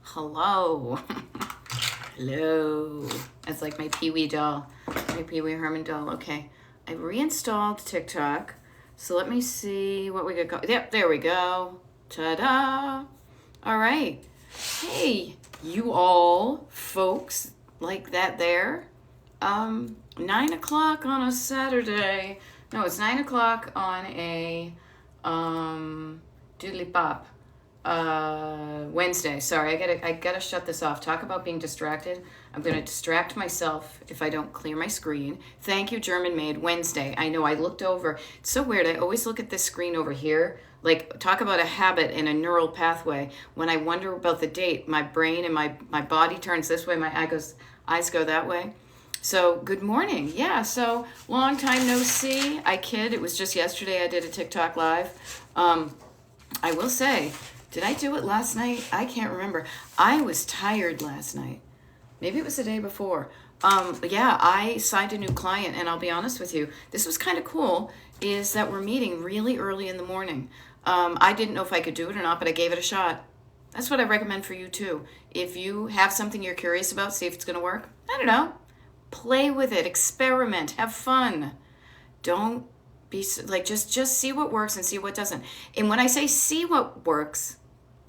Hello. Hello. It's like my Pee-wee doll, my Pee-wee Herman doll. Okay, I reinstalled TikTok. So let me see what we could go. Yep, there we go. Ta-da. All right. Hey, you all folks like that there. 9 o'clock on a Saturday. No, it's 9 o'clock on a doodly pop. Wednesday. Sorry, I gotta shut this off. Talk about being distracted. I'm gonna distract myself if I don't clear my screen. Thank you, German Maid. Wednesday. I know I looked over. It's so weird. I always look at this screen over here. Like, talk about a habit and a neural pathway. When I wonder about the date, my brain and my body turns this way, my eyes go that way. So, good morning. Yeah, so long time no see. I kid. It was just yesterday I did a TikTok live. I will say, did I do it last night? I can't remember. I was tired last night. Maybe it was the day before. Yeah, I signed a new client, and I'll be honest with you, this was kind of cool, is that we're meeting really early in the morning. I didn't know if I could do it or not, but I gave it a shot. That's what I recommend for you too. If you have something you're curious about, see if it's going to work. I don't know. Play with it, experiment, have fun. Don't be like, just see what works and see what doesn't. And when I say see what works,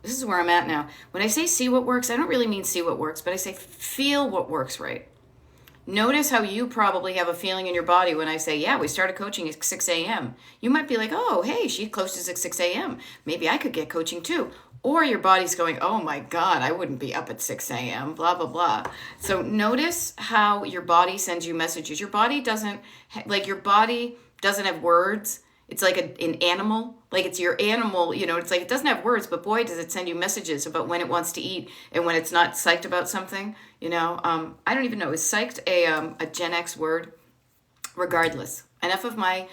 this is where I'm at now. When I say see what works, I don't really mean see what works, but I say feel what works right. Notice how you probably have a feeling in your body when I say, yeah, we started coaching at 6 a.m. You might be like, oh, hey, she coaches at 6 a.m. Maybe I could get coaching too. Or your body's going, oh my God, I wouldn't be up at 6 a.m., blah, blah, blah. So notice how your body sends you messages. Your body doesn't have words. It's like an animal, like it's your animal, it's like it doesn't have words, but boy, does it send you messages about when it wants to eat and when it's not psyched about something, I don't even know, is psyched a Gen X word? Regardless, enough of my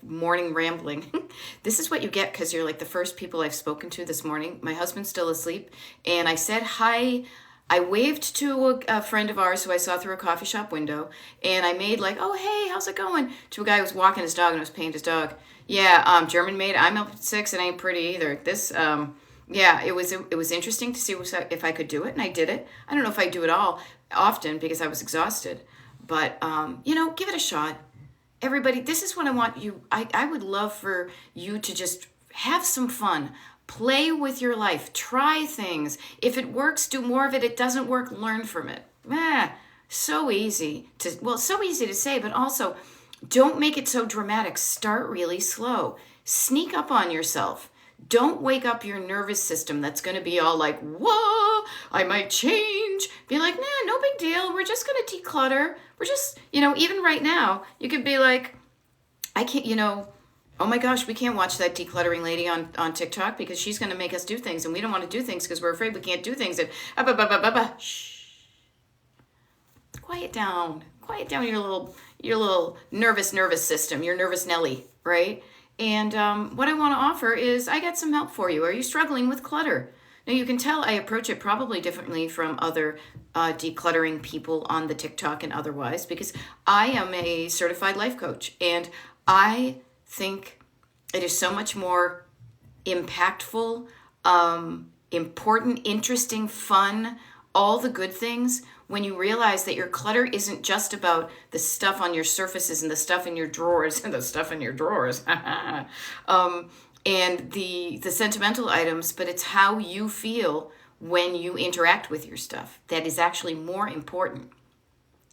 morning rambling. This is what you get because you're like the first people I've spoken to this morning. My husband's still asleep, and I said hi. I waved to a friend of ours who I saw through a coffee shop window, and I made like, oh, hey, how's it going? To a guy who was walking his dog and was paying his dog. Yeah, German Maid, I'm up at 6 and I ain't pretty either. This, yeah, it was interesting to see if I could do it, and I did it. I don't know if I do it all often because I was exhausted, but, give it a shot. Everybody, this is what I want you, I would love for you to just have some fun. Play with your life. Try things. If it works, do more of it. It doesn't work, learn from it. So easy to say, but also don't make it so dramatic. Start really slow. Sneak up on yourself. Don't wake up your nervous system that's going to be all like, whoa, I might change. Be like, nah, no big deal. We're just going to declutter. We're just, even right now, you could be like, I can't, oh my gosh, we can't watch that decluttering lady on TikTok because she's going to make us do things, and we don't want to do things because we're afraid we can't do things. And shh, quiet down your little nervous system, your nervous Nelly, right? And what I want to offer is I got some help for you. Are you struggling with clutter? Now you can tell I approach it probably differently from other decluttering people on the TikTok and otherwise because I am a certified life coach, and I think it is so much more impactful, important, interesting, fun, all the good things when you realize that your clutter isn't just about the stuff on your surfaces and the stuff in your drawers and the stuff in your drawers and the sentimental items, but it's how you feel when you interact with your stuff that is actually more important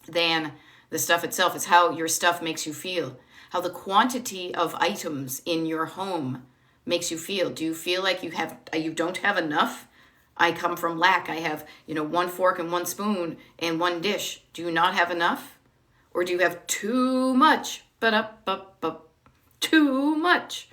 than the stuff itself. It's how your stuff makes you feel. How the quantity of items in your home makes you feel. Do you feel like you don't have enough? I come from lack. I have, 1 fork and 1 spoon and 1 dish. Do you not have enough? Or do you have too much? Too much.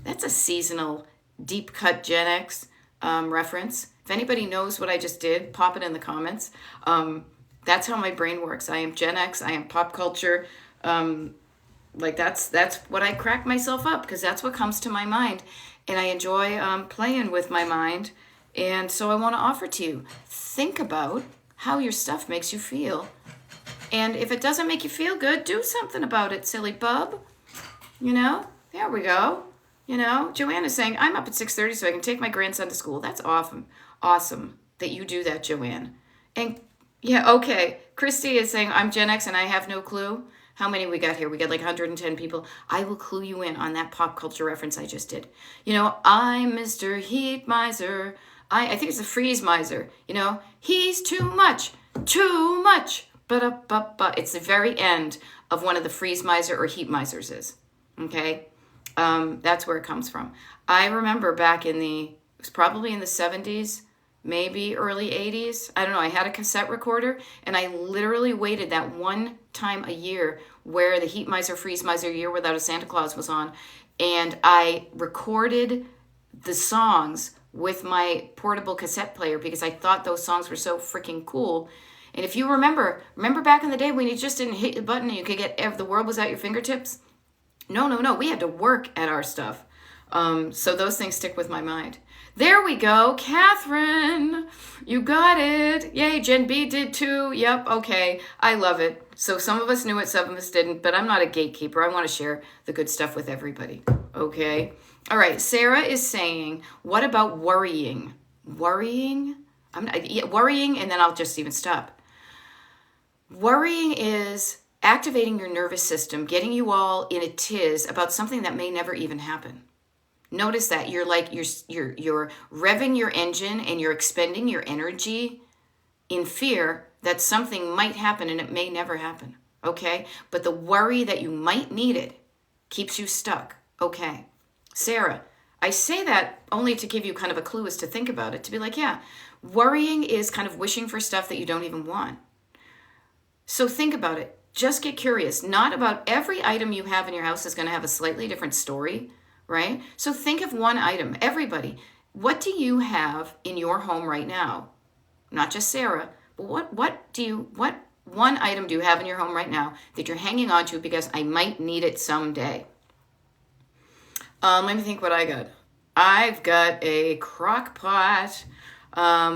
That's a seasonal deep cut Gen X reference. If anybody knows what I just did, pop it in the comments. That's how my brain works. I am Gen X. I am pop culture. That's what I crack myself up because that's what comes to my mind, and I enjoy playing with my mind. And so I want to offer to you, think about how your stuff makes you feel, and if it doesn't make you feel good, do something about it, silly bub. There we go. You know, Joanna's saying, I'm up at 6:30 so I can take my grandson to school. That's awesome. Awesome that you do that, Joanne. And yeah, okay. Christy is saying, I'm Gen X and I have no clue. How many we got here? We got like 110 people. I will clue you in on that pop culture reference I just did. You know, I'm Mr. Heat Miser. I think it's a freeze miser. You know, he's too much, too much. But it's the very end of one of the freeze miser or heat misers is. Okay? That's where it comes from. I remember back it was probably in the 70s, maybe early 80s. I don't know. I had a cassette recorder and I literally waited that one time a year where the Heat Miser, Freeze Miser, Year Without a Santa Claus was on. And I recorded the songs with my portable cassette player because I thought those songs were so freaking cool. And if you remember back in the day when you just didn't hit the button and you could get, the world was at your fingertips? No. We had to work at our stuff. So those things stick with my mind. There we go. Catherine, you got it. Yay, Jen B did too. Yep, okay. I love it. So some of us knew it, some of us didn't, but I'm not a gatekeeper. I want to share the good stuff with everybody. Okay? All right, Sarah is saying, what about worrying? Worrying? Worrying, and then I'll just even stop. Worrying is activating your nervous system, getting you all in a tiz about something that may never even happen. Notice that you're revving your engine and you're expending your energy in fear that something might happen and it may never happen. Okay? But the worry that you might need it keeps you stuck. Okay. Sarah, I say that only to give you kind of a clue as to think about it, to be like, yeah, worrying is kind of wishing for stuff that you don't even want. So think about it. Just get curious. Not about every item you have in your house is going to have a slightly different story, right? So think of one item. Everybody, what do you have in your home right now? Not just Sarah, but what one item do you have in your home right now that you're hanging on to because I might need it someday? Let me think what I got. I've got a crock pot.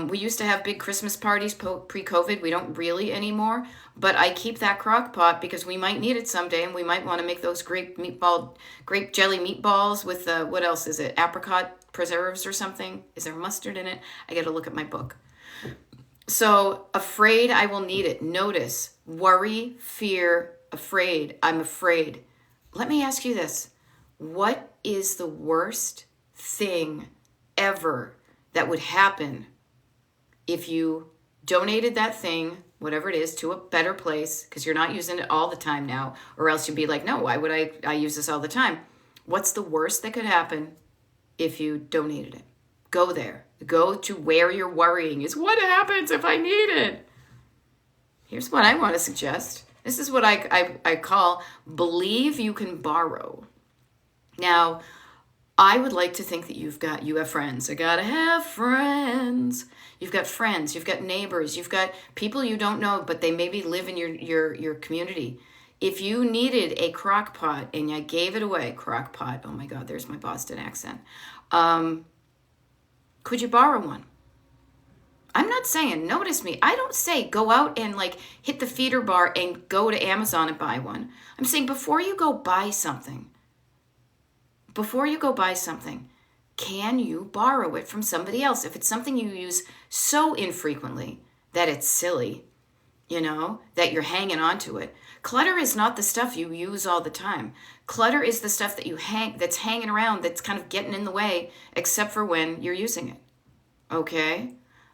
We used to have big Christmas parties pre-COVID. We don't really anymore, but I keep that crock pot because we might need it someday and we might want to make those grape jelly meatballs with, what else is it? Apricot preserves or something? Is there mustard in it? I got to look at my book. So afraid I will need it. Notice worry, fear, afraid. I'm afraid. Let me ask you this. What is the worst thing ever that would happen if you donated that thing, whatever it is, to a better place, because you're not using it all the time now, or else you'd be like, no, why would I use this all the time? What's the worst that could happen if you donated it? Go there. Go to where you're worrying is what happens if I need it. Here's what I want to suggest. This is what I call believe you can borrow. Now, I would like to think that you have friends. I gotta have friends. You've got friends, you've got neighbors, you've got people you don't know, but they maybe live in your community. If you needed a crock pot and you gave it away, crock pot, oh my God, there's my Boston accent. Could you borrow one? I'm not saying, notice me, I don't say go out and like hit the feeder bar and go to Amazon and buy one. I'm saying before you go buy something, can you borrow it from somebody else? If it's something you use so infrequently that it's silly, that you're hanging on to it. Clutter is not the stuff you use all the time. Clutter is the stuff that that's hanging around, that's kind of getting in the way, except for when you're using it. Okay?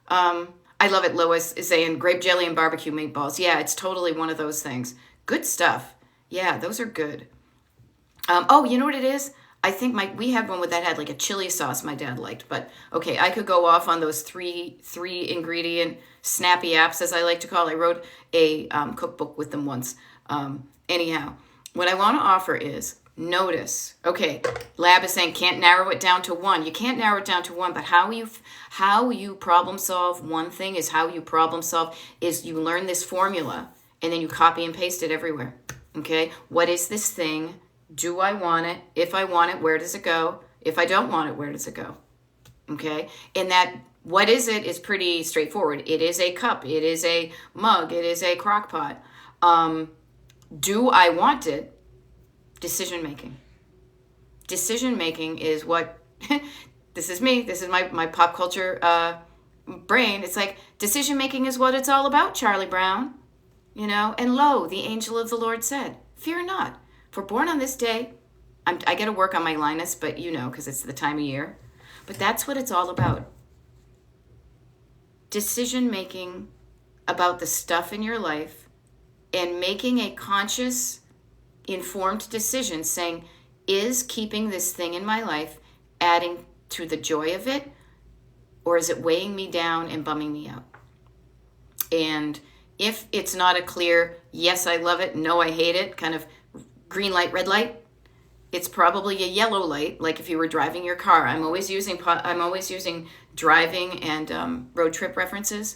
I love it. Lois is saying grape jelly and barbecue meatballs. Yeah, it's totally one of those things. Good stuff. Yeah, those are good. Oh, you know what it is? I think we had one that had like a chili sauce my dad liked, but okay, I could go off on those three ingredient snappy apps, as I like to call. I wrote a cookbook with them once. Anyhow, what I want to offer is notice. Okay, Lab is saying can't narrow it down to one. You can't narrow it down to one, but how you problem solve one thing is how you problem solve is you learn this formula and then you copy and paste it everywhere. Okay, what is this thing? Do I want it? If I want it, where does it go? If I don't want it, where does it go? Okay? And that, what is it is pretty straightforward. It is a cup. It is a mug. It is a crock pot. Do I want it? Decision making. Decision making is what, this is me, this is my pop culture brain. It's like, decision making is what it's all about, Charlie Brown. And lo, the angel of the Lord said, fear not, for born on this day, I got to work on my Linus, but because it's the time of year. But that's what it's all about. Decision making about the stuff in your life and making a conscious, informed decision saying, is keeping this thing in my life adding to the joy of it, or is it weighing me down and bumming me out? And if it's not a clear, yes, I love it, no, I hate it, kind of green light, red light, it's probably a yellow light, like if you were driving your car. I'm always using driving and road trip references.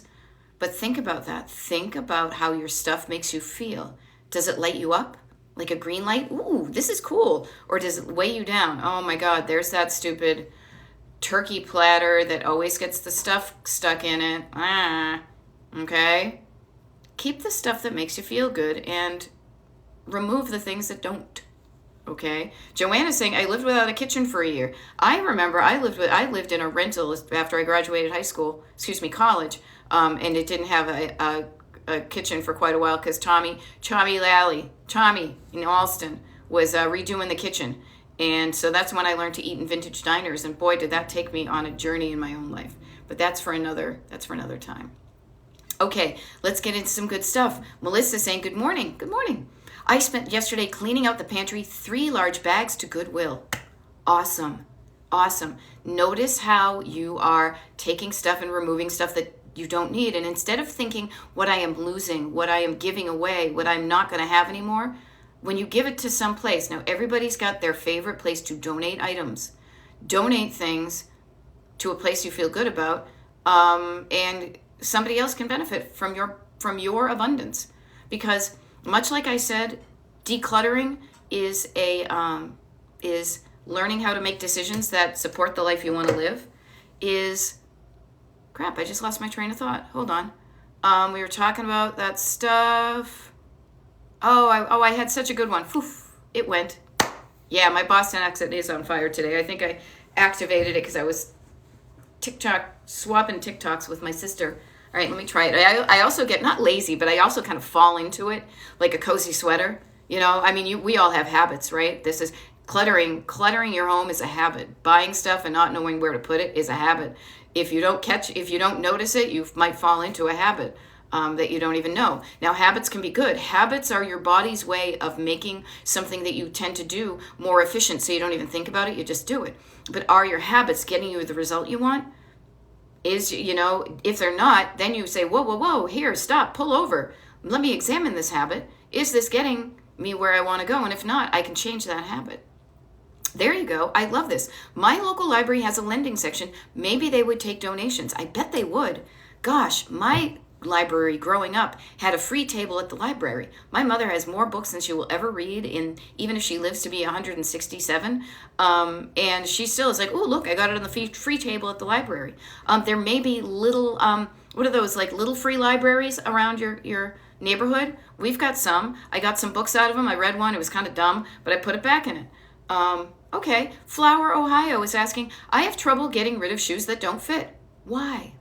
But think about that. Think about how your stuff makes you feel. Does it light you up? Like a green light? Ooh, this is cool. Or does it weigh you down? Oh my God, there's that stupid turkey platter that always gets the stuff stuck in it. Okay? Keep the stuff that makes you feel good and remove the things that don't. Okay? Joanna's saying, I lived without a kitchen for a year. I remember I lived in a rental after I graduated college, and it didn't have a kitchen for quite a while because Tommy in Alston was redoing the kitchen. And so that's when I learned to eat in vintage diners, and boy, did that take me on a journey in my own life. But that's for another time. Okay, let's get into some good stuff. Melissa's saying, good morning. Good morning. I spent yesterday cleaning out the pantry, 3 large bags to Goodwill. Awesome. Notice how you are taking stuff and removing stuff that you don't need. And instead of thinking what I am losing, what I am giving away, what I'm not going to have anymore, when you give it to some place, now everybody's got their favorite place to donate items. Donate things to a place you feel good about, and somebody else can benefit from your abundance. Because much like I said, decluttering is learning how to make decisions that support the life you want to live. Crap, I just lost my train of thought. Hold on. We were talking about that stuff. I had such a good one. Poof, it went. Yeah, my Boston accent is on fire today. I think I activated it because I was swapping TikToks with my sister. All right, let me try it. I also get, not lazy, but I also kind of fall into it like a cozy sweater. We all have habits, right? This is cluttering. Cluttering your home is a habit. Buying stuff and not knowing where to put it is a habit. If you don't notice it, you might fall into a habit that you don't even know. Now, habits can be good. Habits are your body's way of making something that you tend to do more efficient, so you don't even think about it, you just do it. But are your habits getting you the result you want? If they're not, then you say, whoa, here, stop, pull over. Let me examine this habit. Is this getting me where I want to go? And if not, I can change that habit. There you go. I love this. My local library has a lending section. Maybe they would take donations. I bet they would. Gosh, my library growing up had a free table at the library. My mother has more books than she will ever read, even if she lives to be 167. And she still is like, oh, look, I got it on the free table at the library. There may be little, what are those, like little free libraries around your neighborhood? We've got some. I got some books out of them. I read one. It was kind of dumb, but I put it back in it. Okay. Flower, Ohio is asking, I have trouble getting rid of shoes that don't fit. Why?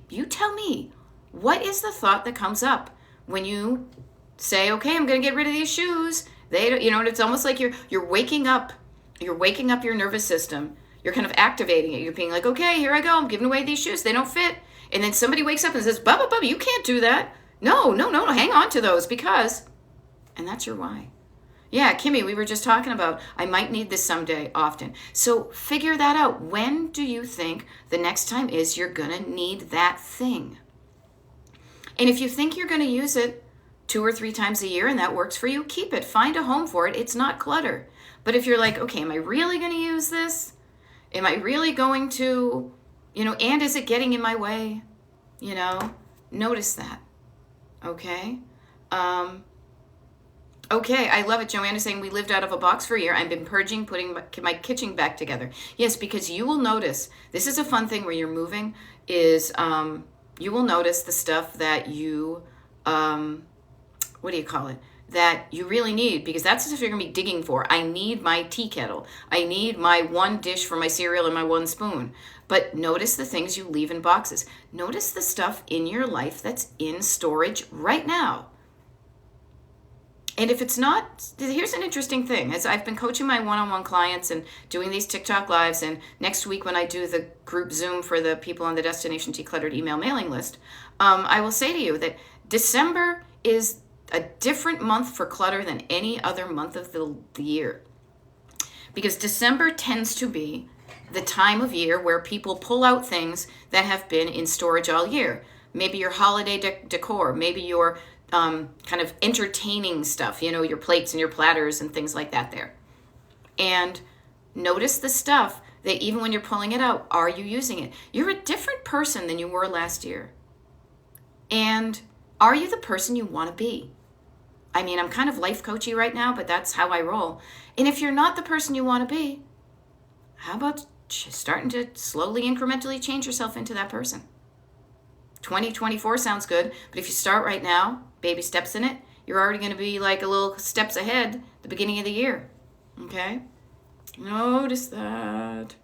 You tell me, what is the thought that comes up when you say, okay, I'm going to get rid of these shoes? It's almost like you're waking up your nervous system. You're kind of activating it. You're being like, okay, here I go. I'm giving away these shoes. They don't fit. And then somebody wakes up and says, Bubba, you can't do that. No, hang on to those because, and that's your why. Yeah, Kimmy, we were just talking about, I might need this someday, often. So figure that out. When do you think the next time is you're going to need that thing? And if you think you're going to use it 2 or 3 times a year and that works for you, keep it. Find a home for it. It's not clutter. But if you're like, okay, am I really going to use this? Am I really going to, and is it getting in my way? Notice that. Okay? Okay, I love it. Joanna's saying we lived out of a box for a year. I've been purging, putting my kitchen back together. Yes, because you will notice, this is a fun thing where you're moving, is you will notice the stuff that you what do you call it, that you really need, because that's what you're going to be digging for. I need my tea kettle. I need my one dish for my cereal and my one spoon. But notice the things you leave in boxes. Notice the stuff in your life that's in storage right now. And if it's not, here's an interesting thing. As I've been coaching my one-on-one clients and doing these TikTok lives, and next week when I do the group Zoom for the people on the Destination Decluttered email mailing list, I will say to you that December is a different month for clutter than any other month of the year. Because December tends to be the time of year where people pull out things that have been in storage all year. Maybe your holiday decor, maybe your kind of entertaining stuff, your plates and your platters and things like that there. And notice the stuff that even when you're pulling it out, are you using it? You're a different person than you were last year. And are you the person you want to be? I mean, I'm kind of life coachy right now, but that's how I roll. And if you're not the person you want to be, how about starting to slowly, incrementally change yourself into that person? 2024 sounds good, but if you start right now, baby steps in it, you're already going to be like a little steps ahead at the beginning of the year. Okay? Notice that.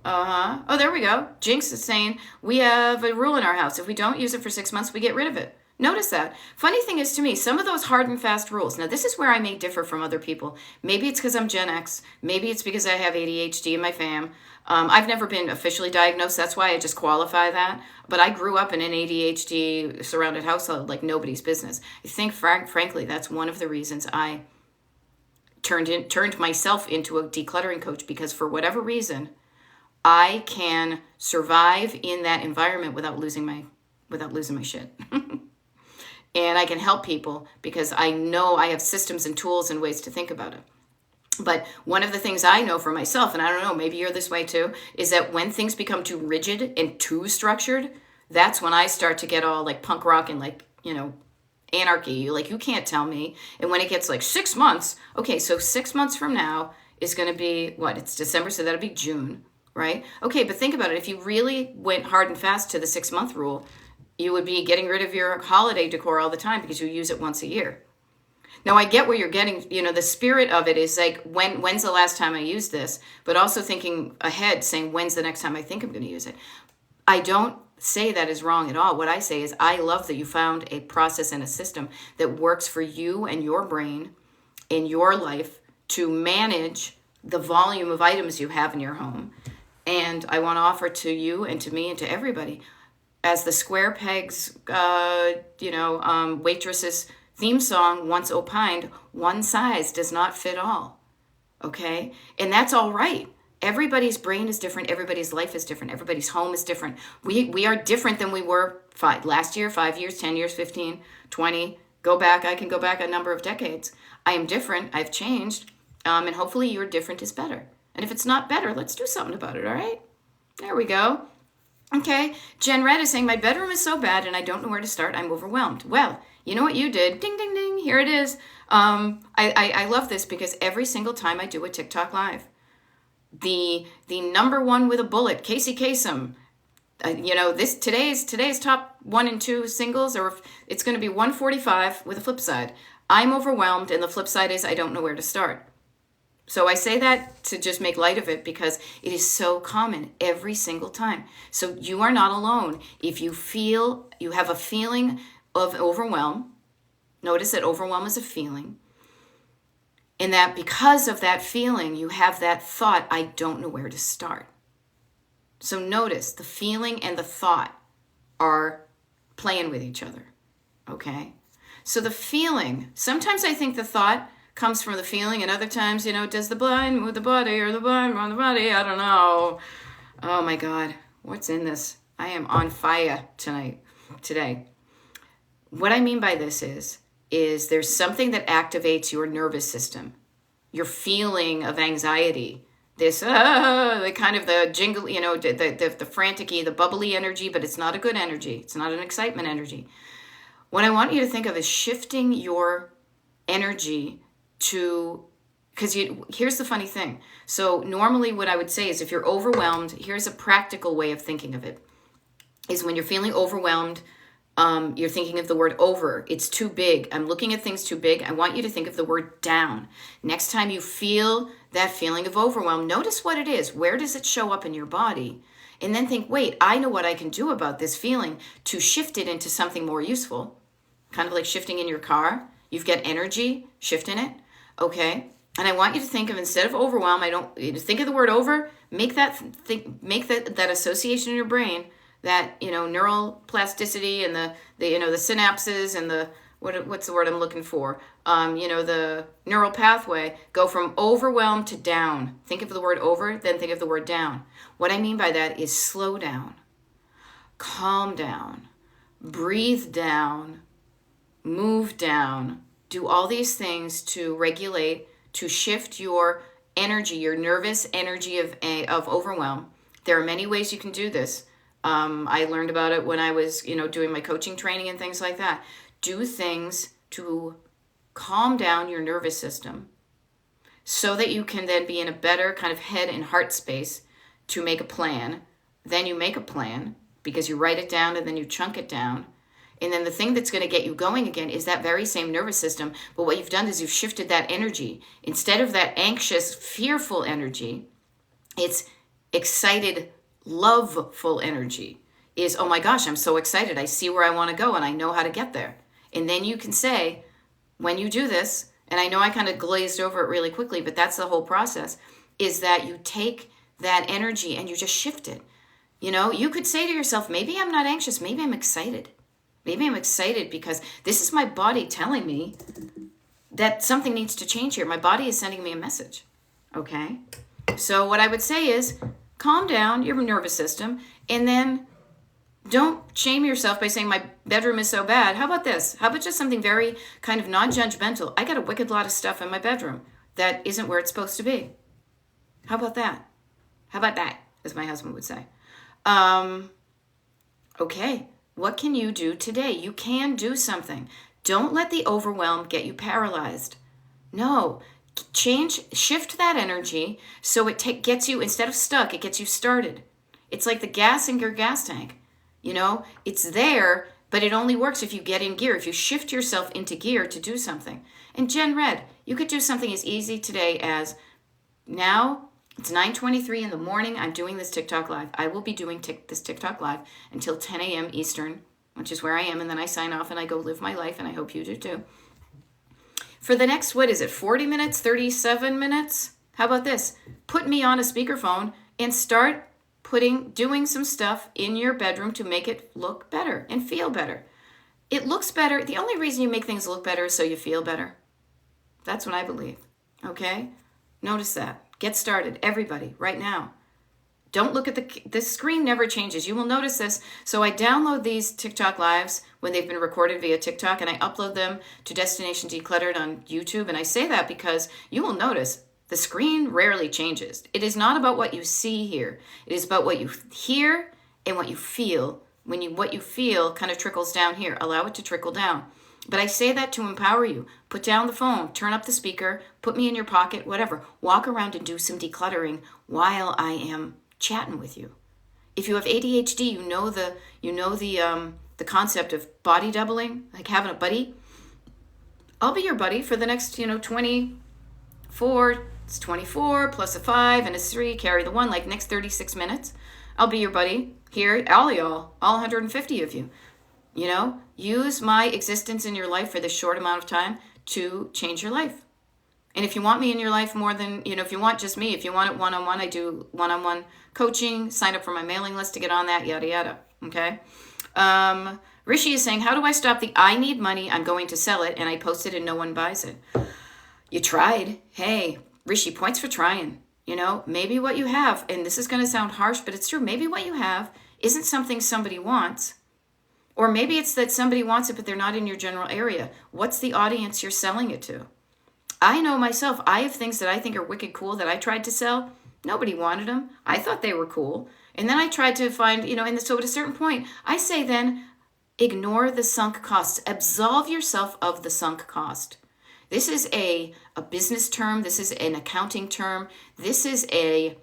Oh, there we go. Jinx is saying, we have a rule in our house. If we don't use it for 6 months, we get rid of it. Notice that. Funny thing is, to me, some of those hard and fast rules. Now, this is where I may differ from other people. Maybe it's because I'm Gen X. Maybe it's because I have ADHD in my fam. I've never been officially diagnosed. That's why I just qualify that. But I grew up in an ADHD surrounded household like nobody's business. I think, frankly, that's one of the reasons I turned myself into a decluttering coach, because for whatever reason, I can survive in that environment without losing my shit. And I can help people because I know I have systems and tools and ways to think about it. But one of the things I know for myself, and I don't know, maybe you're this way too, is that when things become too rigid and too structured, that's when I start to get all like punk rock and like, anarchy. Like, you can't tell me. And when it gets like 6 months, okay, so 6 months from now is going to be what? It's December, so that'll be June, right? Okay, but think about it. If you really went hard and fast to the 6 month rule, you would be getting rid of your holiday decor all the time because you use it once a year. Now, I get where you're getting, the spirit of it is like, when's the last time I used this? But also thinking ahead, saying, when's the next time I think I'm going to use it? I don't say that is wrong at all. What I say is, I love that you found a process and a system that works for you and your brain in your life to manage the volume of items you have in your home. And I want to offer to you and to me and to everybody, as the Square Pegs, waitress's theme song once opined, one size does not fit all, okay? And that's all right. Everybody's brain is different. Everybody's life is different. Everybody's home is different. We are different than we were last year, 5 years, 10 years, 15, 20. I can go back a number of decades. I am different. I've changed. And hopefully your different is better. And if it's not better, let's do something about it, all right? There we go. Okay, Jen Red is saying, my bedroom is so bad and I don't know where to start. I'm overwhelmed. Well, you know what you did? Ding, ding, ding. Here it is. I love this because every single time I do a TikTok live, the number one with a bullet, Casey Kasem, today's top 1 and 2 singles, or it's going to be 145 with a flip side. I'm overwhelmed, and the flip side is I don't know where to start. So I say that to just make light of it because it is so common every single time. So you are not alone. If you have a feeling of overwhelm, notice that overwhelm is a feeling. And that because of that feeling, you have that thought, I don't know where to start. So notice the feeling and the thought are playing with each other. Okay? So the feeling, sometimes I think the thought comes from the feeling, and other times, does the blind move the body or the blind move the body? I don't know. Oh my God, what's in this? I am on fire today. What I mean by this is there's something that activates your nervous system, your feeling of anxiety, this, the kind of the jingle, the frantic-y, the bubbly energy, but it's not a good energy. It's not an excitement energy. What I want you to think of is shifting your energy because here's the funny thing. So normally what I would say is if you're overwhelmed, here's a practical way of thinking of it, is when you're feeling overwhelmed, You're thinking of the word over. It's too big. I'm looking at things too big. I want you to think of the word down. Next time you feel that feeling of overwhelm, notice what it is. Where does it show up in your body? And then think, wait, I know what I can do about this feeling to shift it into something more useful. Kind of like shifting in your car. You've got energy, shift in it. Okay. And I want you to think of, instead of overwhelm, think of the word over, make that association in your brain, that, neural plasticity and the synapses and what's the word I'm looking for? The neural pathway, go from overwhelm to down. Think of the word over, then think of the word down. What I mean by that is slow down, calm down, breathe down, move down, do all these things to regulate, to shift your energy, your nervous energy of overwhelm. There are many ways you can do this. I learned about it when I was, doing my coaching training and things like that. Do things to calm down your nervous system so that you can then be in a better kind of head and heart space to make a plan. Then you make a plan because you write it down and then you chunk it down. And then the thing that's going to get you going again is that very same nervous system. But what you've done is you've shifted that energy. Instead of that anxious, fearful energy, it's excited, loveful energy. Is, oh my gosh, I'm so excited. I see where I want to go and I know how to get there. And then you can say, when you do this, and I know I kind of glazed over it really quickly, but that's the whole process, is that you take that energy and you just shift it. You could say to yourself, maybe I'm not anxious, maybe I'm excited. Maybe I'm excited because this is my body telling me that something needs to change here. My body is sending me a message. Okay? So what I would say is calm down your nervous system and then don't shame yourself by saying my bedroom is so bad. How about this? How about just something very kind of non-judgmental? I got a wicked lot of stuff in my bedroom that isn't where it's supposed to be. How about that? How about that, as my husband would say. Okay. What can you do today? You can do something. Don't let the overwhelm get you paralyzed. No, shift that energy so it gets you, instead of stuck, it gets you started. It's like the gas in your gas tank. It's there, but it only works if you get in gear, if you shift yourself into gear to do something. And Jen Red, you could do something as easy today as, now it's 9:23 in the morning. I'm doing this TikTok live. I will be doing this TikTok live until 10 a.m. Eastern, which is where I am. And then I sign off and I go live my life. And I hope you do too. For the next, 40 minutes, 37 minutes? How about this? Put me on a speakerphone and start doing some stuff in your bedroom to make it look better and feel better. It looks better. The only reason you make things look better is so you feel better. That's what I believe. Okay? Notice that. Get started, everybody, right now. Don't look at the screen never changes. You will notice this. So I download these TikTok lives when they've been recorded via TikTok and I upload them to Destination Decluttered on YouTube. And I say that because you will notice the screen rarely changes. It is not about what you see here. It is about what you hear and what you feel. What you feel kind of trickles down here. Allow it to trickle down. But I say that to empower you. Put down the phone, turn up the speaker, put me in your pocket, whatever. Walk around and do some decluttering while I am chatting with you. If you have ADHD, you know the concept of body doubling, like having a buddy. I'll be your buddy for the next, 24. It's 24 plus a 5 and a 3. Carry the 1, like next 36 minutes. I'll be your buddy here, all y'all, all 150 of you. Use my existence in your life for this short amount of time to change your life. And if you want me in your life more than, if you want just me, if you want it one-on-one, I do one-on-one coaching, sign up for my mailing list to get on that, yada, yada. Okay. Rishi is saying, how do I stop the I need money, I'm going to sell it, and I post it and no one buys it? You tried. Hey, Rishi, points for trying. Maybe what you have, and this is going to sound harsh, but it's true. Maybe what you have isn't something somebody wants. Or maybe it's that somebody wants it, but they're not in your general area. What's the audience you're selling it to? I know myself. I have things that I think are wicked cool that I tried to sell. Nobody wanted them. I thought they were cool. And then I tried to find, and so at a certain point, I say then, ignore the sunk costs. Absolve yourself of the sunk cost. This is a business term. This is an accounting term. This is a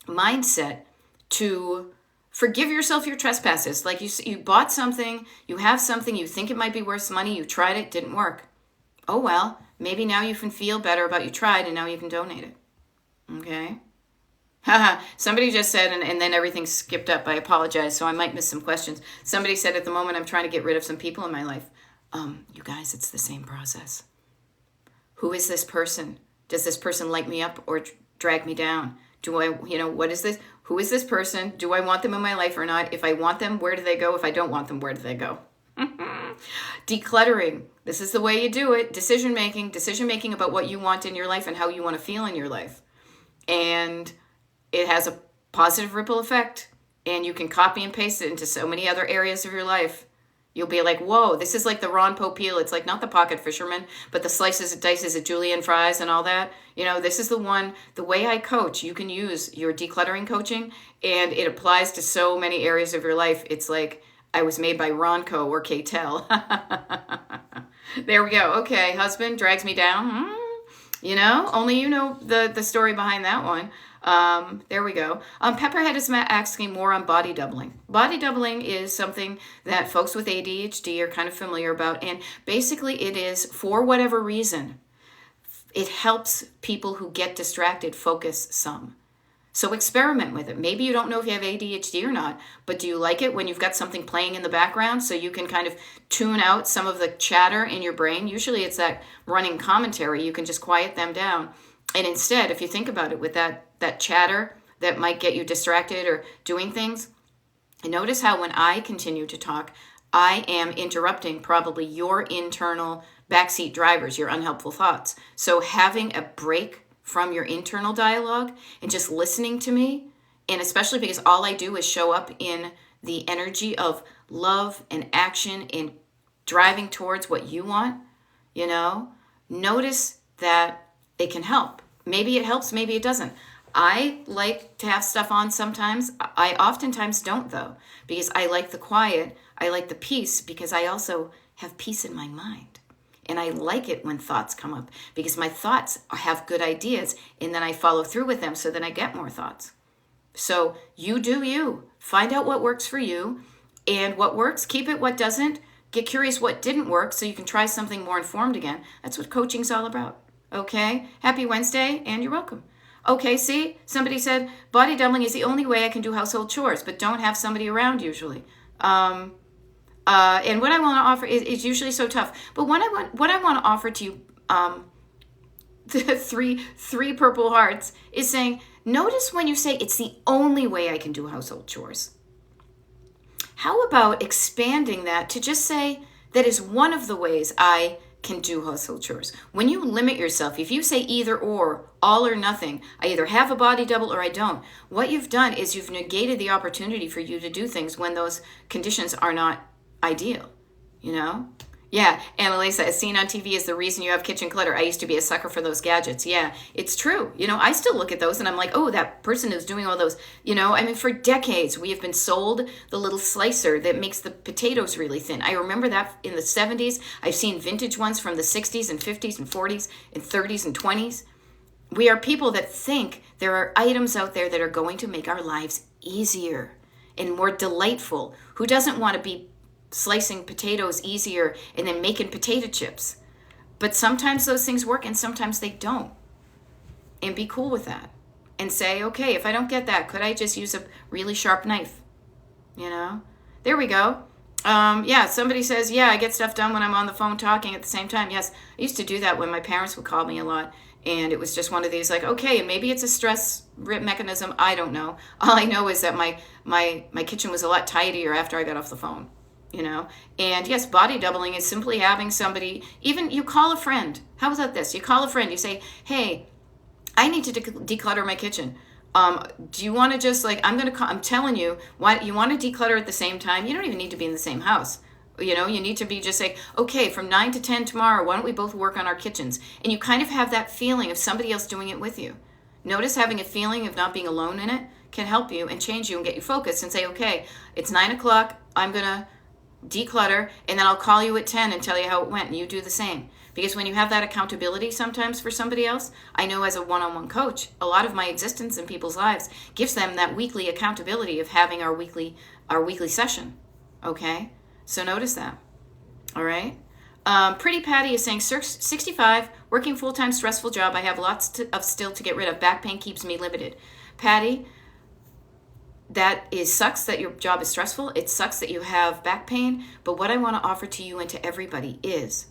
mindset to Forgive yourself your trespasses. Like you bought something, you have something, you think it might be worth money, you tried it, didn't work. Oh well, maybe now you can feel better about you tried and now you can donate it. Okay? Haha, somebody just said, and then everything skipped up. I apologize, so I might miss some questions. Somebody said at the moment I'm trying to get rid of some people in my life. You guys, it's the same process. Who is this person? Does this person light me up or drag me down? Do I, what is this? Who is this person? Do I want them in my life or not? If I want them, where do they go? If I don't want them, where do they go? Decluttering. This is the way you do it. Decision making about what you want in your life and how you want to feel in your life. And it has a positive ripple effect. And you can copy and paste it into so many other areas of your life. You'll be like, whoa, this is like the Ron Popeil. It's like not the pocket fisherman, but the slices and dices of julienne fries and all that. This is the way I coach. You can use your decluttering coaching, and it applies to so many areas of your life. It's like I was made by Ronco or K-Tel. There we go. Okay, husband drags me down. Only you know the story behind that one. There we go. Pepperhead is asking more on body doubling. Body doubling is something that folks with ADHD are kind of familiar about. And basically it is, for whatever reason, it helps people who get distracted focus some. So experiment with it. Maybe you don't know if you have ADHD or not, but do you like it when you've got something playing in the background so you can kind of tune out some of the chatter in your brain? Usually it's that running commentary. You can just quiet them down. And instead, if you think about it, with that chatter that might get you distracted or doing things, and notice how when I continue to talk, I am interrupting probably your internal backseat drivers, your unhelpful thoughts. So having a break from your internal dialogue and just listening to me, and especially because all I do is show up in the energy of love and action and driving towards what you want, notice that it can help. Maybe it helps, maybe it doesn't. I like to have stuff on sometimes. I oftentimes don't, though, because I like the quiet. I like the peace because I also have peace in my mind. And I like it when thoughts come up because my thoughts have good ideas and then I follow through with them, so then I get more thoughts. So you do you. Find out what works for you, and what works, keep it. What doesn't, get curious what didn't work so you can try something more informed again. That's what coaching's all about. Okay? Happy Wednesday, and you're welcome. Okay, see? Somebody said, body doubling is the only way I can do household chores, but don't have somebody around usually. And what I want to offer is usually so tough. But what I want to offer to you, the three purple hearts, is saying, notice when you say it's the only way I can do household chores. How about expanding that to just say that is one of the ways I can do household chores? When you limit yourself, if you say either or, all or nothing, I either have a body double or I don't, what you've done is you've negated the opportunity for you to do things when those conditions are not ideal, Yeah, Annalisa, as seen on TV is the reason you have kitchen clutter. I used to be a sucker for those gadgets. Yeah, it's true. I still look at those and I'm like, oh, that person is doing all those. For decades, we have been sold the little slicer that makes the potatoes really thin. I remember that in the 70s. I've seen vintage ones from the 60s and 50s and 40s and 30s and 20s. We are people that think there are items out there that are going to make our lives easier and more delightful. Who doesn't want to be slicing potatoes easier and then making potato chips? But sometimes those things work and sometimes they don't. And be cool with that. And say, okay, if I don't get that, could I just use a really sharp knife? There we go. Somebody says, I get stuff done when I'm on the phone talking at the same time. Yes, I used to do that when my parents would call me a lot. And it was just one of these like, okay, maybe it's a stress mechanism. I don't know. All I know is that my kitchen was a lot tidier after I got off the phone. And yes, body doubling is simply having somebody, even you call a friend. How about this? You call a friend, you say, hey, I need to declutter my kitchen. Do you want to just I'm telling you, what you want to declutter at the same time? You don't even need to be in the same house. You need to be just say, okay, from 9 to 10 tomorrow, why don't we both work on our kitchens? And you kind of have that feeling of somebody else doing it with you. Notice having a feeling of not being alone in it can help you and change you and get you focused and say, okay, it's 9 o'clock. I'm going to declutter, and then I'll call you at 10 and tell you how it went, and you do the same. Because when you have that accountability sometimes for somebody else, I know as a one-on-one coach, a lot of my existence in people's lives gives them that weekly accountability of having our weekly session. Okay? So notice that. All right? Pretty Patty is saying, 65, working full-time, stressful job. I have lots of still to get rid of. Back pain keeps me limited. Patty, sucks that your job is stressful. It sucks that you have back pain. But what I want to offer to you and to everybody is,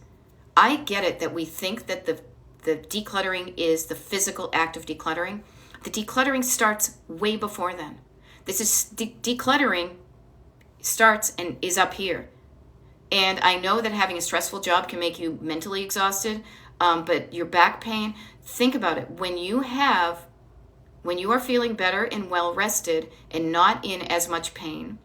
I get it that we think that the decluttering is the physical act of decluttering. The decluttering starts way before then. This is decluttering starts and is up here. And I know that having a stressful job can make you mentally exhausted, but your back pain, think about it. When you are feeling better and well rested and not in as much pain,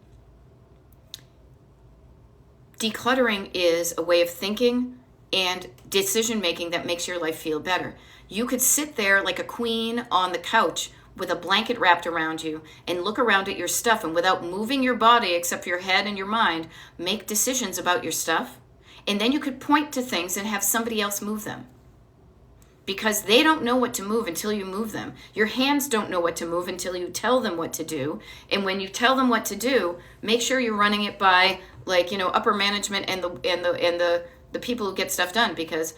decluttering is a way of thinking and decision making that makes your life feel better. You could sit there like a queen on the couch with a blanket wrapped around you and look around at your stuff, and without moving your body except for your head and your mind, make decisions about your stuff. And then you could point to things and have somebody else move them, because they don't know what to move until you move them. Your hands don't know what to move until you tell them what to do. And when you tell them what to do, make sure you're running it by, like, upper management and the people who get stuff done, because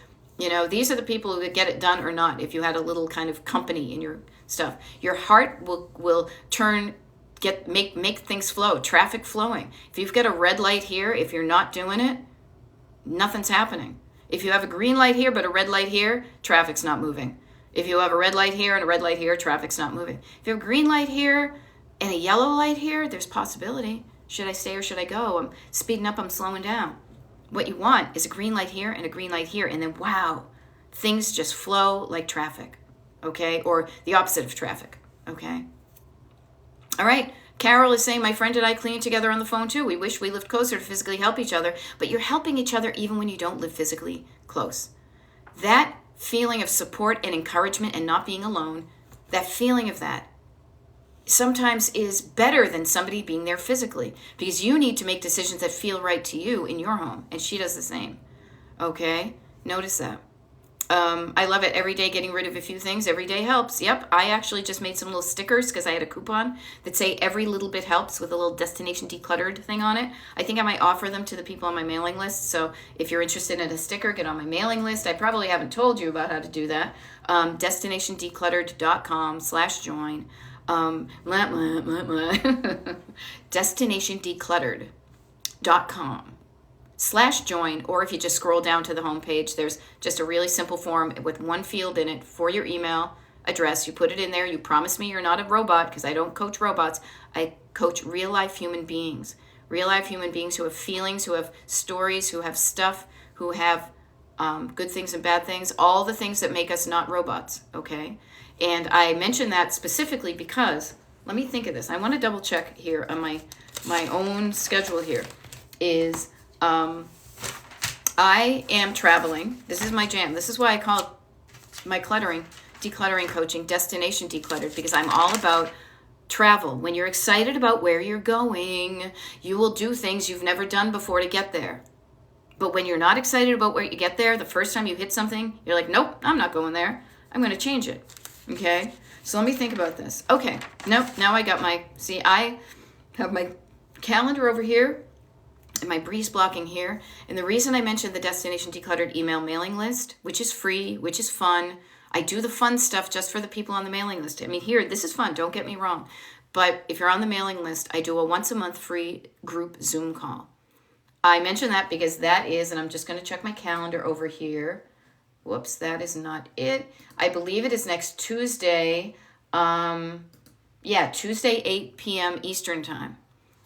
these are the people who get it done or not. If you had a little kind of company in your stuff, your heart will make things flow, traffic flowing. If you've got a red light here, if you're not doing it, nothing's happening. If you have a green light here but a red light here, traffic's not moving. If you have a red light here and a red light here, traffic's not moving. If you have a green light here and a yellow light here, there's possibility. Should I stay or should I go? I'm speeding up, I'm slowing down. What you want is a green light here and a green light here, and then wow, things just flow like traffic, okay? Or the opposite of traffic, okay? All right, Carol is saying, my friend and I clean together on the phone too. We wish we lived closer to physically help each other, but you're helping each other even when you don't live physically close. That feeling of support and encouragement and not being alone, that feeling of that sometimes is better than somebody being there physically, because you need to make decisions that feel right to you in your home, and she does the same. Okay, notice that. I love it. Every day getting rid of a few things. Every day helps. Yep, I actually just made some little stickers because I had a coupon that say every little bit helps, with a little Destination Decluttered thing on it. I think I might offer them to the people on my mailing list. So if you're interested in a sticker, get on my mailing list. I probably haven't told you about how to do that. DestinationDecluttered.com/join. DestinationDecluttered.com/join, or if you just scroll down to the homepage, there's just a really simple form with one field in it for your email address. You put it in there. You promise me you're not a robot, because I don't coach robots. I coach real life human beings. Real life human beings who have feelings, who have stories, who have stuff, who have good things and bad things, all the things that make us not robots, okay? And I mention that specifically because, let me think of this. I want to double check here on my own schedule here. Is I am traveling. This is my jam. This is why I call my decluttering coaching Destination Decluttered, because I'm all about travel. When you're excited about where you're going, you will do things you've never done before to get there. But when you're not excited about where you get there, the first time you hit something, you're like, nope, I'm not going there. I'm going to change it. Okay? So let me think about this. Okay. Nope. Now I got I have my calendar over here and my breeze blocking here. And the reason I mentioned the Destination Decluttered email mailing list, which is free, which is fun. I do the fun stuff just for the people on the mailing list. I mean, here, this is fun. Don't get me wrong. But if you're on the mailing list, I do a once a month free group Zoom call. I mention that because that is, and I'm just going to check my calendar over here. Whoops, that is not it. I believe it is next Tuesday. Tuesday, 8 p.m. Eastern time.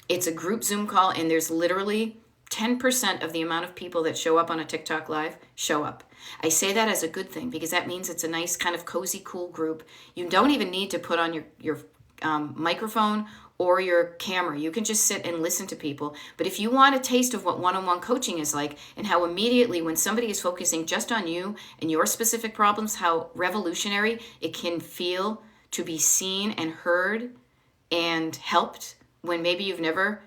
It's a group Zoom call, and there's literally 10% of the amount of people that show up on a TikTok Live show up. I say that as a good thing, because that means it's a nice kind of cozy, cool group. You don't even need to put on your microphone or your camera. You can just sit and listen to people. But if you want a taste of what one-on-one coaching is like, and how immediately when somebody is focusing just on you and your specific problems, how revolutionary it can feel to be seen and heard and helped, when maybe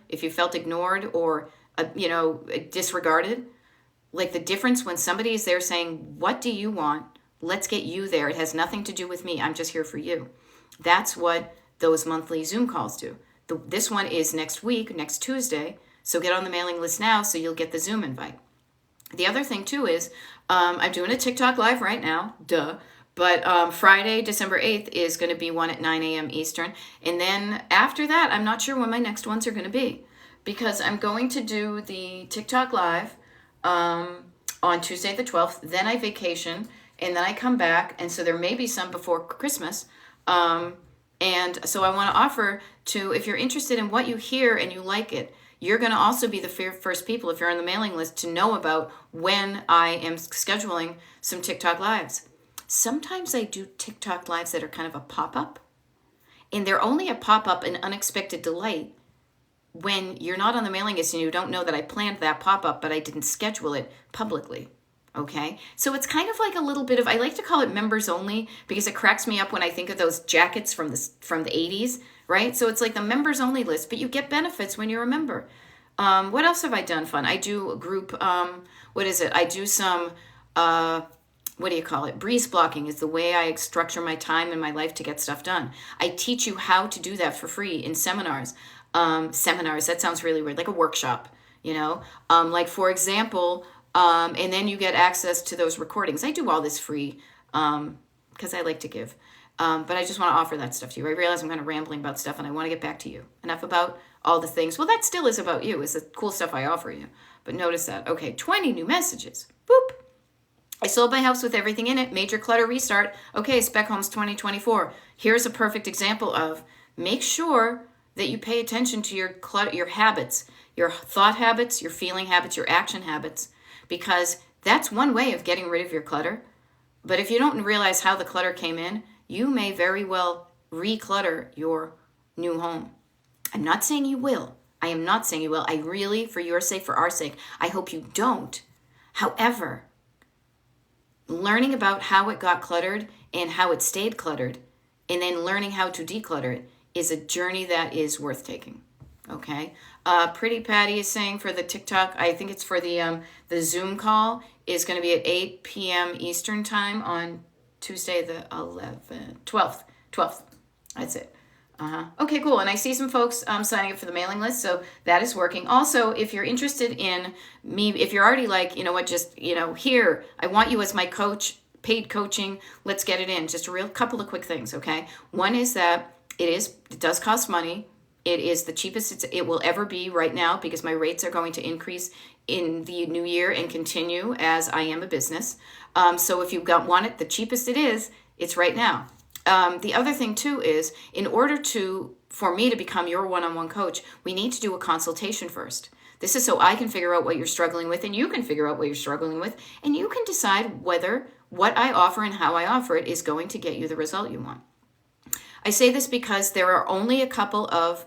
if you felt ignored or disregarded, Like the difference when somebody is there saying, what do you want? Let's get you there. It has nothing to do with me. I'm just here for you. That's what those monthly Zoom calls do. This one is next week, next Tuesday. So get on the mailing list now so you'll get the Zoom invite. The other thing too is I'm doing a TikTok live right now, duh. But Friday, December 8th is going to be one at 9 a.m. Eastern. And then after that, I'm not sure when my next ones are going to be, because I'm going to do the TikTok live on Tuesday the 12th. Then I vacation, and then I come back. And so there may be some before Christmas. And so I want to offer to, if you're interested in what you hear and you like it, you're going to also be the first people, if you're on the mailing list, to know about when I am scheduling some TikTok lives. Sometimes I do TikTok lives that are kind of a pop-up, and they're only a pop-up, an unexpected delight, when you're not on the mailing list and you don't know that I planned that pop-up, but I didn't schedule it publicly. Okay, so it's kind of like a little bit of, I like to call it members only, because it cracks me up when I think of those jackets from the 80s, right? So it's like the members only list, but you get benefits when you're a member. What else have I done fun? I do a group, I do some, what do you call it? Breeze blocking is the way I structure my time in my life to get stuff done. I teach you how to do that for free in seminars. Seminars, that sounds really weird, like a workshop, like for example, and then you get access to those recordings. I do all this free because I like to give. But I just want to offer that stuff to you. I realize I'm kind of rambling about stuff and I want to get back to you. Enough about all the things. Well, that still is about you. It's the cool stuff I offer you. But notice that. Okay, 20 new messages. Boop. I sold my house with everything in it. Major clutter restart. Okay, Spec Homes 2024. Here's a perfect example of, make sure that you pay attention to your clutter, your habits, your thought habits, your feeling habits, your action habits, because that's one way of getting rid of your clutter. But if you don't realize how the clutter came in, you may very well reclutter your new home. I'm not saying you will. I am not saying you will. I really, for your sake, for our sake, I hope you don't. However, learning about how it got cluttered and how it stayed cluttered, and then learning how to declutter it, is a journey that is worth taking. Okay. Pretty Patty is saying for the TikTok, I think it's for the Zoom call, is going to be at 8 p.m. Eastern time on Tuesday the 12th. That's it. Okay, cool. And I see some folks signing up for the mailing list, so that is working. Also, if you're interested in me, if you're already like, here, I want you as my coach, paid coaching, let's get it in. Just a real couple of quick things, okay? One is that it does cost money. It is the cheapest it will ever be right now, because my rates are going to increase in the new year and continue as I am a business. So if you want it, the cheapest it is, it's right now. The other thing too is, in order for me to become your one-on-one coach, we need to do a consultation first. This is so I can figure out what you're struggling with, and you can figure out what you're struggling with, and you can decide whether what I offer and how I offer it is going to get you the result you want. I say this because there are only a couple of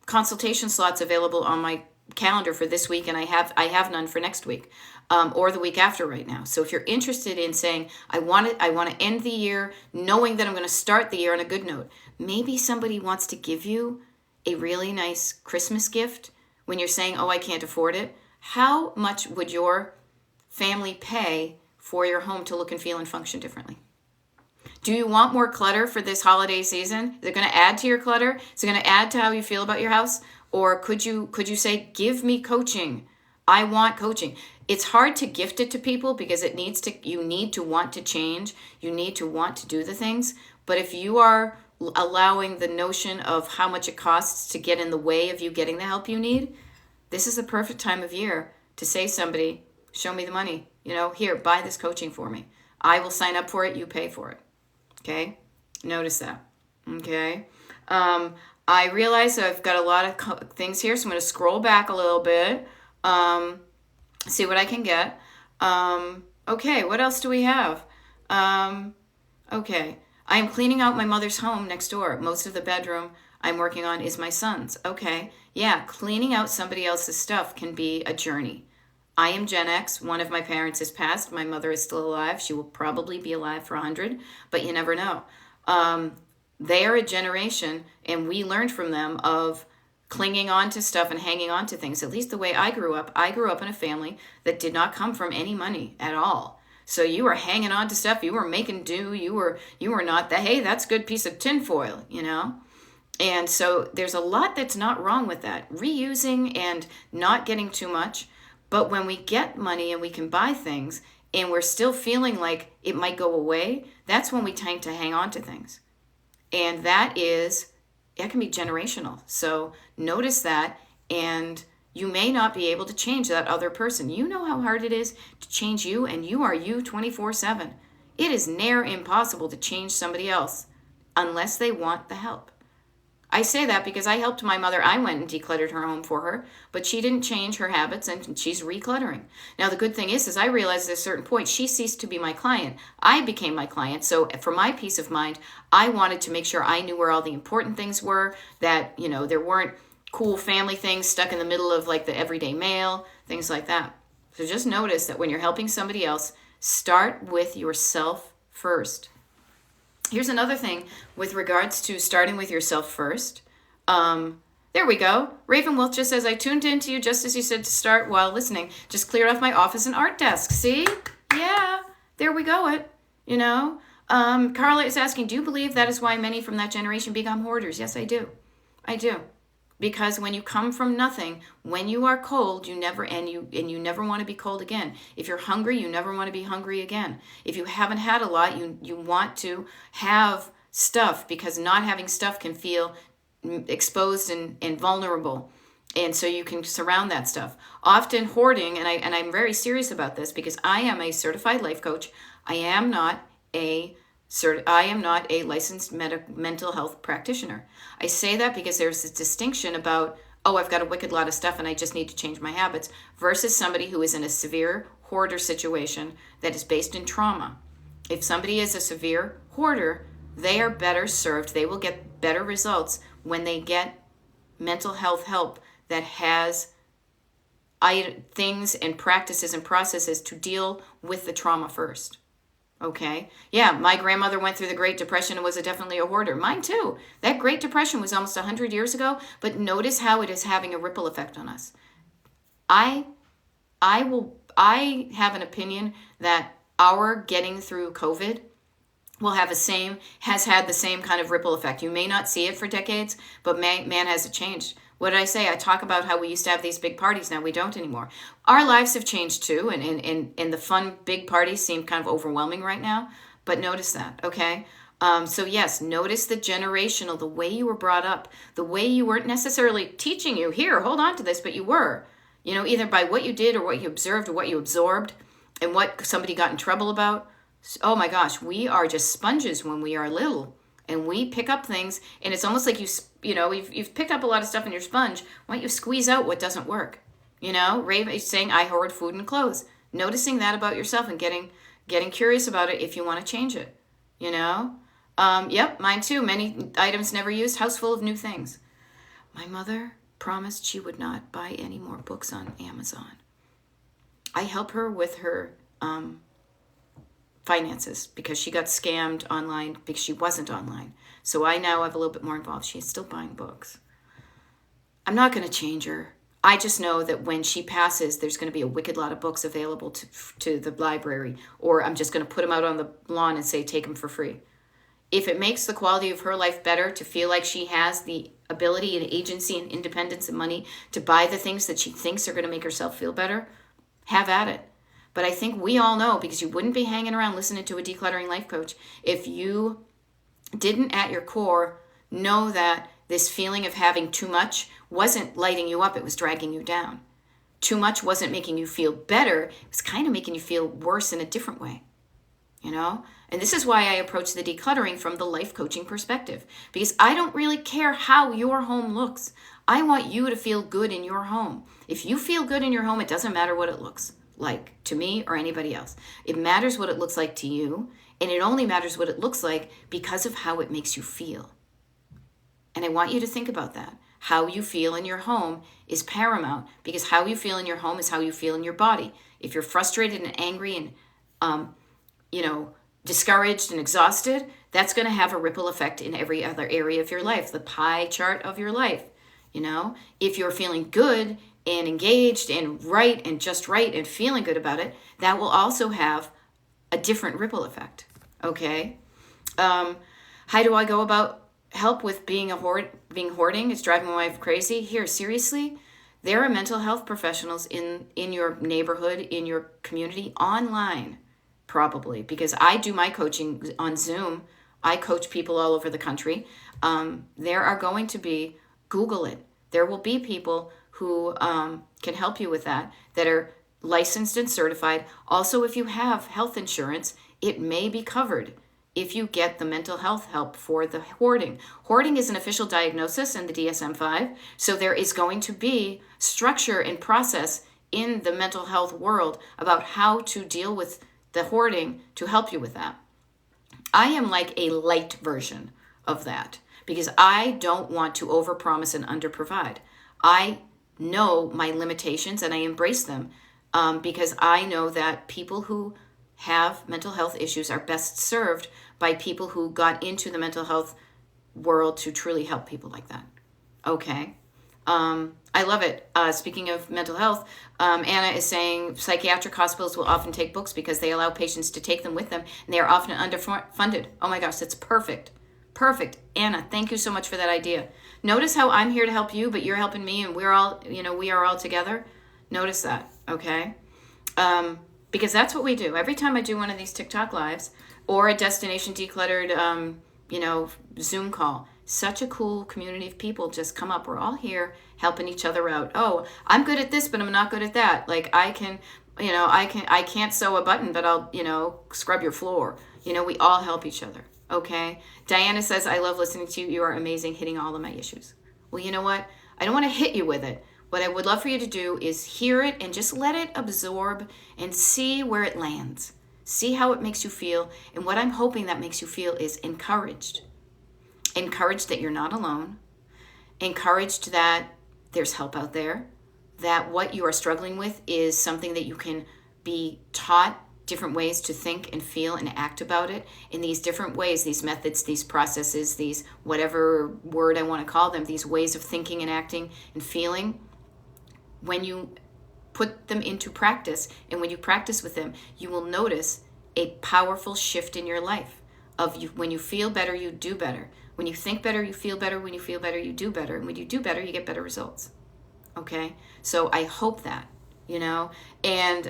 consultation slots available on my calendar for this week, and I have none for next week or the week after right now. So if you're interested in saying, I want to end the year knowing that I'm going to start the year on a good note, maybe somebody wants to give you a really nice Christmas gift when you're saying, oh, I can't afford it. How much would your family pay for your home to look and feel and function differently? Do you want more clutter for this holiday season? Is it going to add to your clutter? Is it going to add to how you feel about your house? Or could you say, give me coaching? I want coaching. It's hard to gift it to people because you need to want to change. You need to want to do the things. But if you are allowing the notion of how much it costs to get in the way of you getting the help you need, this is the perfect time of year to say to somebody, show me the money. Here, buy this coaching for me. I will sign up for it. You pay for it. Okay? Notice that. Okay? I realize I've got a lot of things here, so I'm going to scroll back a little bit, see what I can get. Okay, what else do we have? Okay, I am cleaning out my mother's home next door. Most of the bedroom I'm working on is my son's. Okay, yeah, cleaning out somebody else's stuff can be a journey. I am Gen X. One of my parents has passed. My mother is still alive. She will probably be alive for 100, but you never know. They are a generation, and we learned from them of clinging on to stuff and hanging on to things. At least the way I grew up in a family that did not come from any money at all. So you were hanging on to stuff, you were making do, you were not the, hey, that's a good piece of tinfoil, you know? And so there's a lot that's not wrong with that. Reusing and not getting too much. But when we get money and we can buy things and we're still feeling like it might go away, that's when we tend to hang on to things. And that can be generational. So notice that, and you may not be able to change that other person. You know how hard it is to change you, and you are you 24/7. It is near impossible to change somebody else unless they want the help. I say that because I helped my mother. I went and decluttered her home for her, but she didn't change her habits, and she's recluttering. Now, the good thing is I realized at a certain point, she ceased to be my client. I became my client. So for my peace of mind, I wanted to make sure I knew where all the important things were, that, there weren't cool family things stuck in the middle of like the everyday mail, things like that. So just notice that when you're helping somebody else, start with yourself first. Here's another thing with regards to starting with yourself first. There we go. Raven Wolf just says, I tuned into you just as you said to start while listening. Just cleared off my office and art desk. See? Yeah, there we go. Carla is asking, do you believe that is why many from that generation become hoarders? Yes, I do. I do. Because when you come from nothing, when you are cold, you never want to be cold again. If you're hungry, you never want to be hungry again. If you haven't had a lot, you want to have stuff, because not having stuff can feel exposed and vulnerable. And so you can surround that stuff. Often hoarding, and I'm very serious about this because I am a certified life coach. I am not a licensed mental health practitioner. I say that because there's this distinction about, I've got a wicked lot of stuff and I just need to change my habits, versus somebody who is in a severe hoarder situation that is based in trauma. If somebody is a severe hoarder, they are better served. They will get better results when they get mental health help that has things and practices and processes to deal with the trauma first. Okay. Yeah, my grandmother went through the Great Depression and was definitely a hoarder. Mine too. That Great Depression was almost 100 years ago, but notice how it is having a ripple effect on us. I have an opinion that our getting through COVID has had the same kind of ripple effect. You may not see it for decades, but man, has it changed. What did I say? I talk about how we used to have these big parties. Now we don't anymore. Our lives have changed too, and the fun big parties seem kind of overwhelming right now. But notice that, okay? So yes, notice the generational, the way you were brought up, the way you weren't necessarily teaching you, here, hold on to this, but you were. Either by what you did or what you observed or what you absorbed and what somebody got in trouble about. Oh my gosh, we are just sponges when we are little. And we pick up things, and it's almost like you've picked up a lot of stuff in your sponge. Why don't you squeeze out what doesn't work? Raven is saying, I hoard food and clothes. Noticing that about yourself and getting curious about it if you want to change it. Yep, mine too. Many items never used, house full of new things. My mother promised she would not buy any more books on Amazon. I help her with her finances because she got scammed online because she wasn't online. So I now have a little bit more involved. She's still buying books. I'm not going to change her. I just know that when she passes, there's going to be a wicked lot of books available to the library, or I'm just going to put them out on the lawn and say, take them for free. If it makes the quality of her life better to feel like she has the ability and agency and independence and money to buy the things that she thinks are going to make herself feel better, have at it. But I think we all know, because you wouldn't be hanging around listening to a decluttering life coach if you didn't at your core know that this feeling of having too much wasn't lighting you up, it was dragging you down. Too much wasn't making you feel better, it was kind of making you feel worse in a different way. And this is why I approach the decluttering from the life coaching perspective, because I don't really care how your home looks. I want you to feel good in your home. If you feel good in your home, it doesn't matter what it looks like to me or anybody else. It matters what it looks like to you, and it only matters what it looks like because of how it makes you feel. And I want you to think about that. How you feel in your home is paramount, because how you feel in your home is how you feel in your body. If you're frustrated and angry and discouraged and exhausted, that's going to have a ripple effect in every other area of your life, the pie chart of your life. You know, if you're feeling good and engaged and right and just right and feeling good about it, that will also have a different ripple effect. Okay. How do I go about help with being hoarding? It's driving my wife crazy. Here, seriously, there are mental health professionals in your neighborhood, in your community, online, probably, because I do my coaching on Zoom. I coach people all over the country. There are going to be, Google it. There will be people who can help you with that are licensed and certified. Also, if you have health insurance, it may be covered if you get the mental health help for the hoarding. Hoarding is an official diagnosis in the DSM-5, so there is going to be structure and process in the mental health world about how to deal with the hoarding to help you with that. I am like a light version of that because I don't want to overpromise and underprovide. I know my limitations and I embrace them because I know that people who have mental health issues are best served by people who got into the mental health world to truly help people like that. Okay. I love it. Speaking of mental health, Anna is saying psychiatric hospitals will often take books because they allow patients to take them with them, and they are often underfunded. Oh my gosh, that's perfect. Perfect. Anna, thank you so much for that idea. Notice how I'm here to help you, but you're helping me, and we are all together. Notice that, okay? Because that's what we do. Every time I do one of these TikTok lives or a Destination Decluttered, Zoom call, such a cool community of people just come up. We're all here helping each other out. Oh, I'm good at this, but I'm not good at that. Like I can't sew a button, but I'll, scrub your floor. We all help each other. Okay. Diana says, I love listening to you. You are amazing, hitting all of my issues. Well, you know what? I don't want to hit you with it. What I would love for you to do is hear it and just let it absorb and see where it lands. See how it makes you feel. And what I'm hoping that makes you feel is encouraged. Encouraged that you're not alone. Encouraged that there's help out there. That what you are struggling with is something that you can be taught different ways to think and feel and act about it in these different ways, these methods, these processes, these whatever word I want to call them, these ways of thinking and acting and feeling. When you put them into practice and when you practice with them, you will notice a powerful shift in your life. When you feel better, you do better. When you think better, you feel better. When you feel better, you do better. And when you do better, you get better results. Okay? So I hope that, and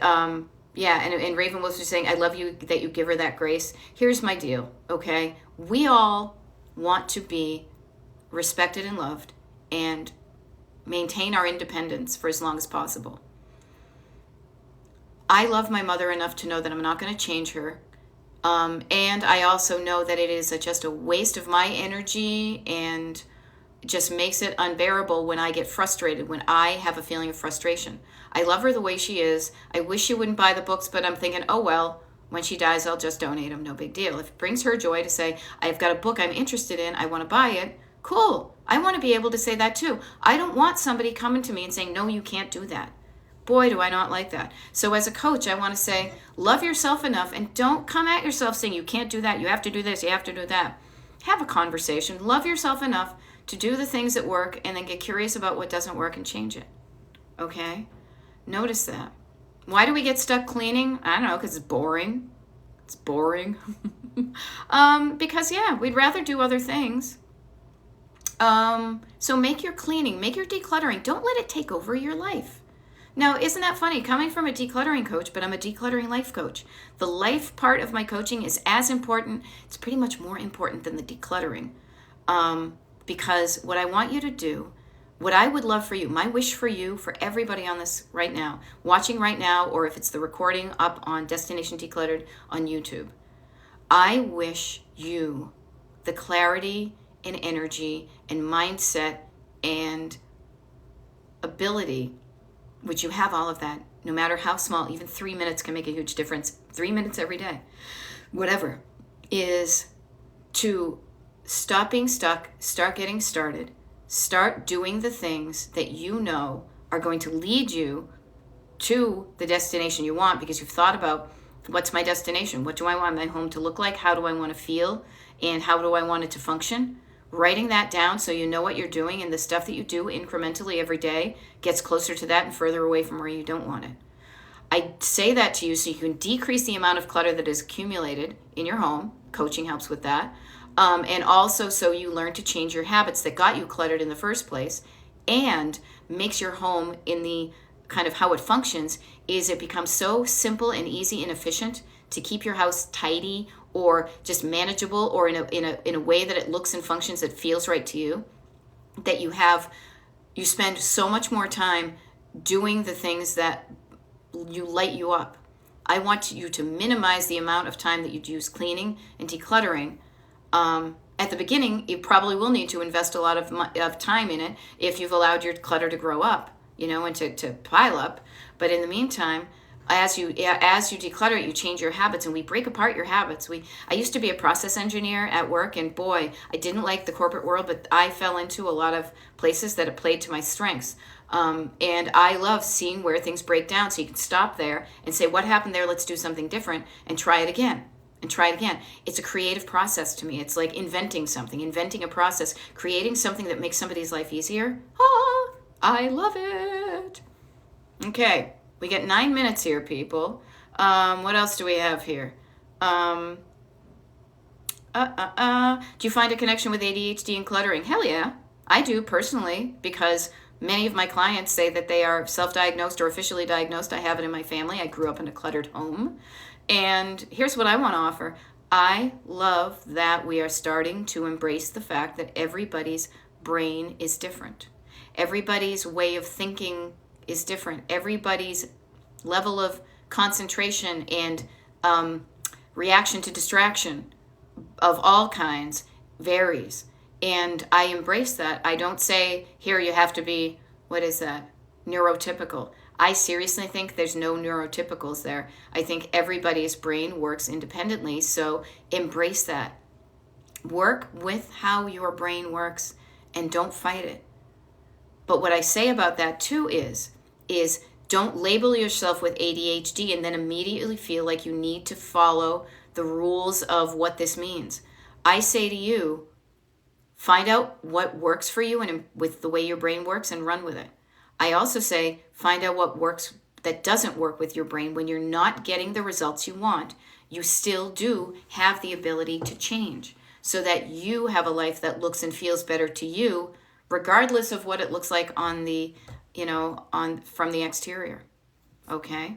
and Raven Wolf was saying, I love you that you give her that grace. Here's my deal, okay? We all want to be respected and loved and maintain our independence for as long as possible. I love my mother enough to know that I'm not going to change her. And I also know that it is just a waste of my energy and just makes it unbearable when I get frustrated, when I have a feeling of frustration. I love her the way she is. I wish she wouldn't buy the books, but I'm thinking, oh well, when she dies, I'll just donate them. No big deal. If it brings her joy to say, I've got a book I'm interested in, I want to buy it, cool. I want to be able to say that too. I don't want somebody coming to me and saying, no, you can't do that. Boy, do I not like that. So as a coach, I want to say, love yourself enough and don't come at yourself saying you can't do that, you have to do this, you have to do that. Have a conversation. Love yourself enough to do the things that work and then get curious about what doesn't work and change it. Okay? Notice that. Why do we get stuck cleaning? I don't know, because it's boring. It's boring. Because, we'd rather do other things. So make your cleaning, make your decluttering. Don't let it take over your life. Now, isn't that funny? Coming from a decluttering coach, but I'm a decluttering life coach. The life part of my coaching is as important. It's pretty much more important than the decluttering. Because what I want you to do, what I would love for you, my wish for you, for everybody on this right now, watching right now, or if it's the recording up on Destination Decluttered on YouTube, I wish you the clarity and energy and mindset and ability, which you have all of that, no matter how small, even 3 minutes can make a huge difference. 3 minutes every day, whatever, is to stop being stuck, start getting started, start doing the things that you know are going to lead you to the destination you want, because you've thought about, what's my destination? What do I want my home to look like? How do I want to feel? And how do I want it to function? writing that down so you know what you're doing, and the stuff that you do incrementally every day gets closer to that and further away from where you don't want it. I say that to you so you can decrease the amount of clutter that is accumulated in your home. Coaching helps with that. And also so you learn to change your habits that got you cluttered in the first place, and makes your home, in the kind of how it functions, is it becomes so simple and easy and efficient to keep your house tidy or just manageable, or in a way that it looks and functions that feels right to you, that you spend so much more time doing the things that you light you up. I want you to minimize the amount of time that you use cleaning and decluttering. At the beginning, you probably will need to invest a lot of time in it if you've allowed your clutter to grow up, and to pile up. But in the meantime, as you declutter it, you change your habits, and we break apart your habits. I used to be a process engineer at work, and boy, I didn't like the corporate world, but I fell into a lot of places that it played to my strengths. And I love seeing where things break down, so you can stop there and say, what happened there? Let's do something different, and try it again. And try it again. It's a creative process to me. It's like inventing something, inventing a process, creating something that makes somebody's life easier. I love it. Okay, we get 9 minutes here, people. What else do we have here? Do you find a connection with ADHD and cluttering? Hell yeah, I do personally, because many of my clients say that they are self-diagnosed or officially diagnosed. I have it in my family. I grew up in a cluttered home. And here's what I want to offer. I love that we are starting to embrace the fact that everybody's brain is different. Everybody's way of thinking is different. Everybody's level of concentration and reaction to distraction of all kinds varies. And I embrace that. I don't say, here you have to be, what is that? Neurotypical. I seriously think there's no neurotypicals there. I think everybody's brain works independently, so embrace that. Work with how your brain works and don't fight it. But what I say about that too is don't label yourself with ADHD and then immediately feel like you need to follow the rules of what this means. I say to you, find out what works for you and with the way your brain works, and run with it. I also say, find out what works that doesn't work with your brain. When you're not getting the results you want, you still do have the ability to change so that you have a life that looks and feels better to you, regardless of what it looks like from the exterior. Okay?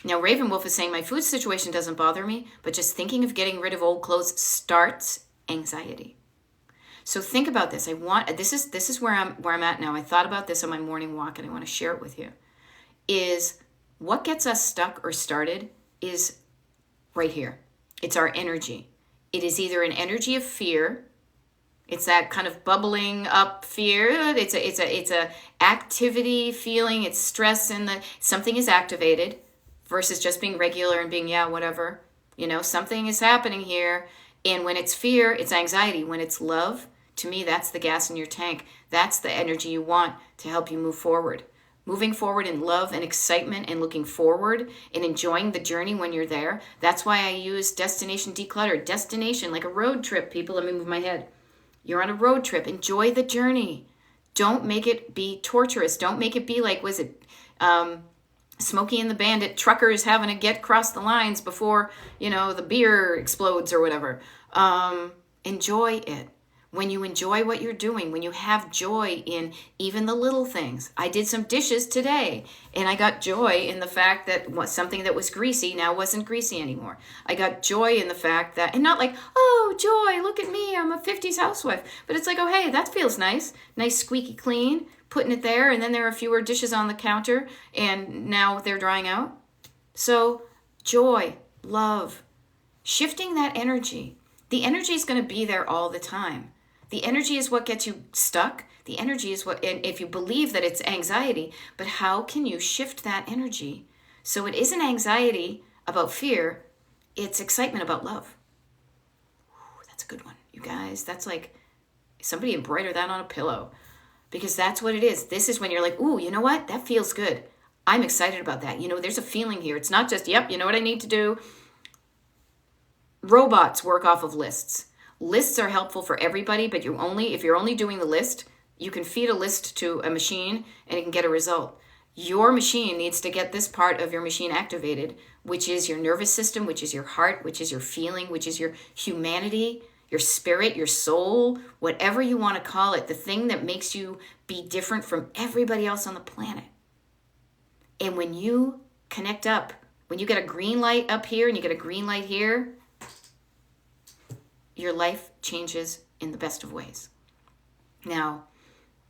Now, Raven Wolf is saying, my food situation doesn't bother me, but just thinking of getting rid of old clothes starts anxiety. So think about this. This is where I'm at now. I thought about this on my morning walk, and I want to share it with you. Is what gets us stuck or started is right here. It's our energy. It is either an energy of fear. It's that kind of bubbling up fear. It's a activity feeling. It's stress, and something is activated versus just being regular and being whatever. Something is happening here. And when it's fear, it's anxiety. When it's love, to me, that's the gas in your tank. That's the energy you want to help you move forward. Moving forward in love and excitement and looking forward and enjoying the journey when you're there. That's why I use destination declutter. Destination, like a road trip, people. Let me move my head. You're on a road trip. Enjoy the journey. Don't make it be torturous. Don't make it be like, Smokey and the Bandit truckers having to get across the lines before, the beer explodes or whatever. Enjoy it. When you enjoy what you're doing, when you have joy in even the little things. I did some dishes today, and I got joy in the fact that something that was greasy now wasn't greasy anymore. I got joy in the fact that, and not like, oh, joy, look at me, I'm a 50s housewife. But it's like, oh, hey, that feels nice. Nice, squeaky clean, putting it there, and then there are fewer dishes on the counter, and now they're drying out. So joy, love, shifting that energy. The energy is going to be there all the time. The energy is what gets you stuck. The energy is what, and if you believe that it's anxiety, but how can you shift that energy so it isn't anxiety about fear, it's excitement about love. Ooh, that's a good one, you guys. That's like, somebody embroider that on a pillow, because that's what it is. This is when you're like, ooh, you know what? That feels good. I'm excited about that. There's a feeling here. It's not just, yep, you know what I need to do? Robots work off of lists. Lists are helpful for everybody, but if you're only doing the list, you can feed a list to a machine and it can get a result. Your machine needs to get this part of your machine activated, which is your nervous system, which is your heart, which is your feeling, which is your humanity, your spirit, your soul, whatever you want to call it, the thing that makes you be different from everybody else on the planet. And when you connect up, when you get a green light up here and you get a green light here, your life changes in the best of ways. Now,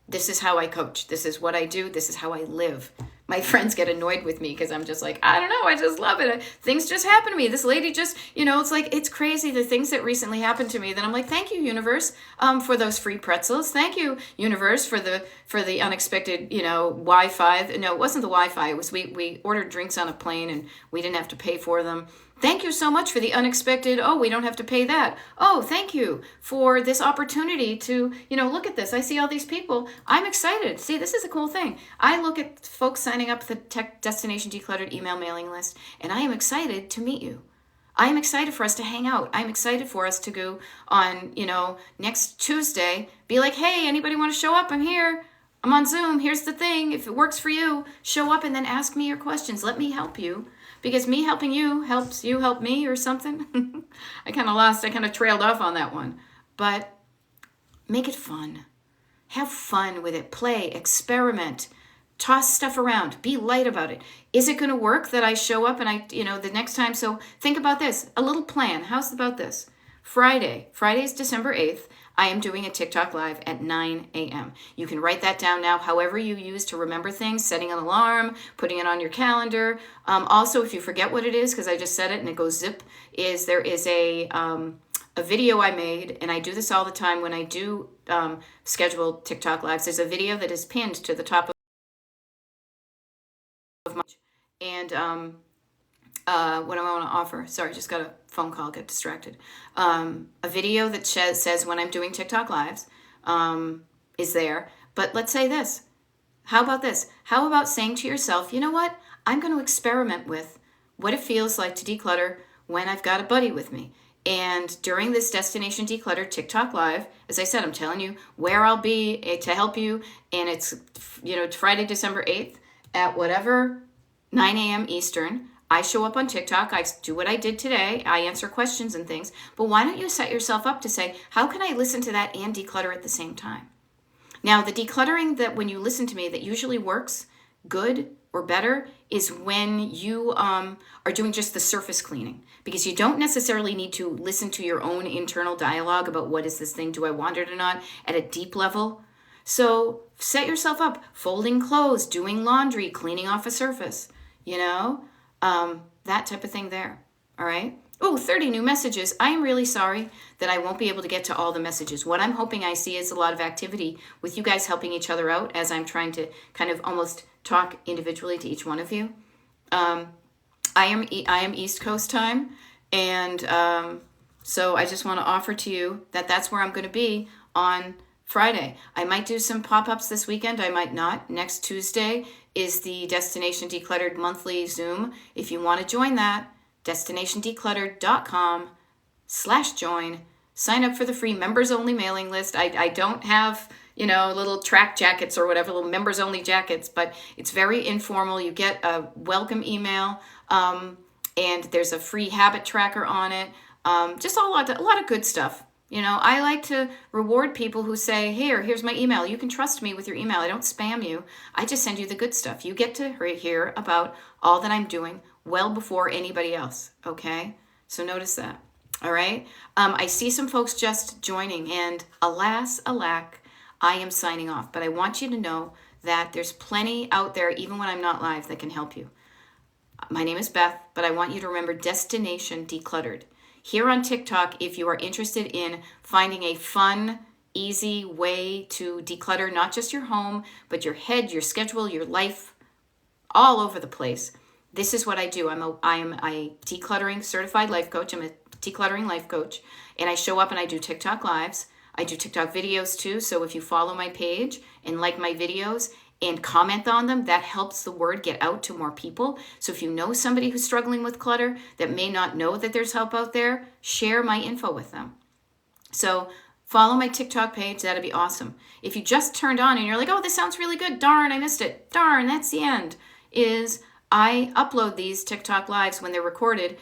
this is how I coach. This is what I do. This is how I live. My friends get annoyed with me because I'm just like, I don't know. I just love it. Things just happen to me. This lady just, it's like, it's crazy. The things that recently happened to me that I'm like, thank you, universe, for those free pretzels. Thank you, universe, for the unexpected, Wi-Fi. No, it wasn't the Wi-Fi. It was, we ordered drinks on a plane and we didn't have to pay for them. Thank you so much for the unexpected, we don't have to pay that. Oh, thank you for this opportunity to, look at this. I see all these people. I'm excited. See, this is a cool thing. I look at folks signing up for the Tech Destination Decluttered email mailing list, and I am excited to meet you. I am excited for us to hang out. I'm excited for us to go on, next Tuesday, be like, hey, anybody want to show up? I'm here. I'm on Zoom. Here's the thing. If it works for you, show up and then ask me your questions. Let me help you. Because me helping you helps you help me or something. I kind of trailed off on that one. But make it fun. Have fun with it. Play, experiment, toss stuff around. Be light about it. Is it going to work that I show up and the next time? So think about this. A little plan. How's about this? Friday is December 8th. I am doing a TikTok live at 9 a.m. You can write that down now, however you use to remember things, setting an alarm, putting it on your calendar. Also, if you forget what it is, because I just said it and it goes zip, there is a video I made, and I do this all the time when I do schedule TikTok lives. There's a video that is pinned to the top of my, and what I want to offer. Sorry, just got a phone call, get distracted. A video that says when I'm doing TikTok lives is there. But let's say this. How about this? How about saying to yourself, you know what? I'm going to experiment with what it feels like to declutter when I've got a buddy with me. And during this Destination Declutter TikTok live, as I said, I'm telling you where I'll be to help you. And it's, Friday, December 8th at whatever, 9 a.m. Eastern. I show up on TikTok, I do what I did today, I answer questions and things, but why don't you set yourself up to say, how can I listen to that and declutter at the same time? Now, the decluttering that when you listen to me that usually works good or better is when you are doing just the surface cleaning, because you don't necessarily need to listen to your own internal dialogue about what is this thing, do I want it or not, at a deep level. So set yourself up, folding clothes, doing laundry, cleaning off a surface, that type of thing there. All right. Oh, 30 new messages. I am really sorry that I won't be able to get to all the messages. What I'm hoping I see is a lot of activity with you guys helping each other out as I'm trying to kind of almost talk individually to each one of you. I am East Coast time. And so I just want to offer to you that that's where I'm going to be on Friday. I might do some pop-ups this weekend. I might not. Next Tuesday is the Destination Decluttered monthly Zoom. If you want to join that, destinationdecluttered.com/join. Sign up for the free members only mailing list. I don't have, little track jackets or whatever, little members only jackets, but it's very informal. You get a welcome email, and there's a free habit tracker on it. Just a lot of good stuff. I like to reward people who say, here's my email. You can trust me with your email. I don't spam you. I just send you the good stuff. You get to hear about all that I'm doing well before anybody else, okay? So notice that, all right? I see some folks just joining, and alas, alack, I am signing off. But I want you to know that there's plenty out there, even when I'm not live, that can help you. My name is Beth, but I want you to remember Destination Decluttered. Here on TikTok, if you are interested in finding a fun, easy way to declutter not just your home, but your head, your schedule, your life, all over the place, this is what I do. I am a decluttering certified life coach. I'm a decluttering life coach, and I show up and I do TikTok lives. I do TikTok videos too, so if you follow my page and like my videos and comment on them, that helps the word get out to more people. So if you know somebody who's struggling with clutter that may not know that there's help out there, share my info with them. So follow my TikTok page. That'd be awesome. If you just turned on and you're like, oh, this sounds really good. Darn, I missed it. Darn, that's the end. Is I upload these TikTok lives when they're recorded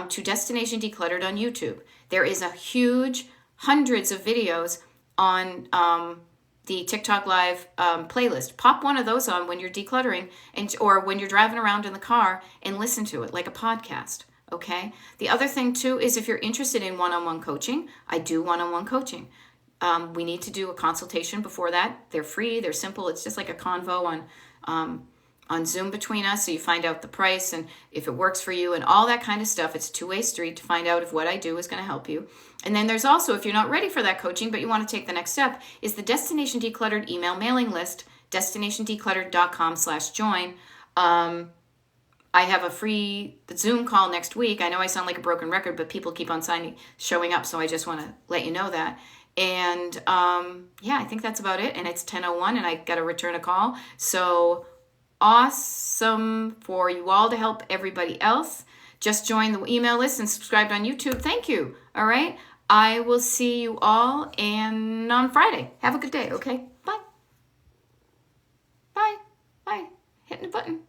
to Destination Decluttered on YouTube. There is a huge hundreds of videos on the TikTok Live playlist. Pop one of those on when you're decluttering or when you're driving around in the car and listen to it like a podcast. Okay. The other thing too is if you're interested in one-on-one coaching, I do one-on-one coaching. We need to do a consultation before that. They're free. They're simple. It's just like a convo on Zoom between us, so you find out the price and if it works for you and all that kind of stuff. It's a two-way street to find out if what I do is going to help you. And then there's also, if you're not ready for that coaching but you want to take the next step, is the Destination Decluttered email mailing list, destinationdecluttered.com/join. I have a free Zoom call next week. I know I sound like a broken record, but people keep on showing up, so I just want to let you know that. And yeah, I think that's about it. And it's 10:01 and I got to return a call. So awesome for you all to help everybody else. Just join the email list and subscribed on YouTube. Thank you. All right. I will see you all and on Friday. Have a good day. Okay. Bye. Bye. Bye. Hitting the button.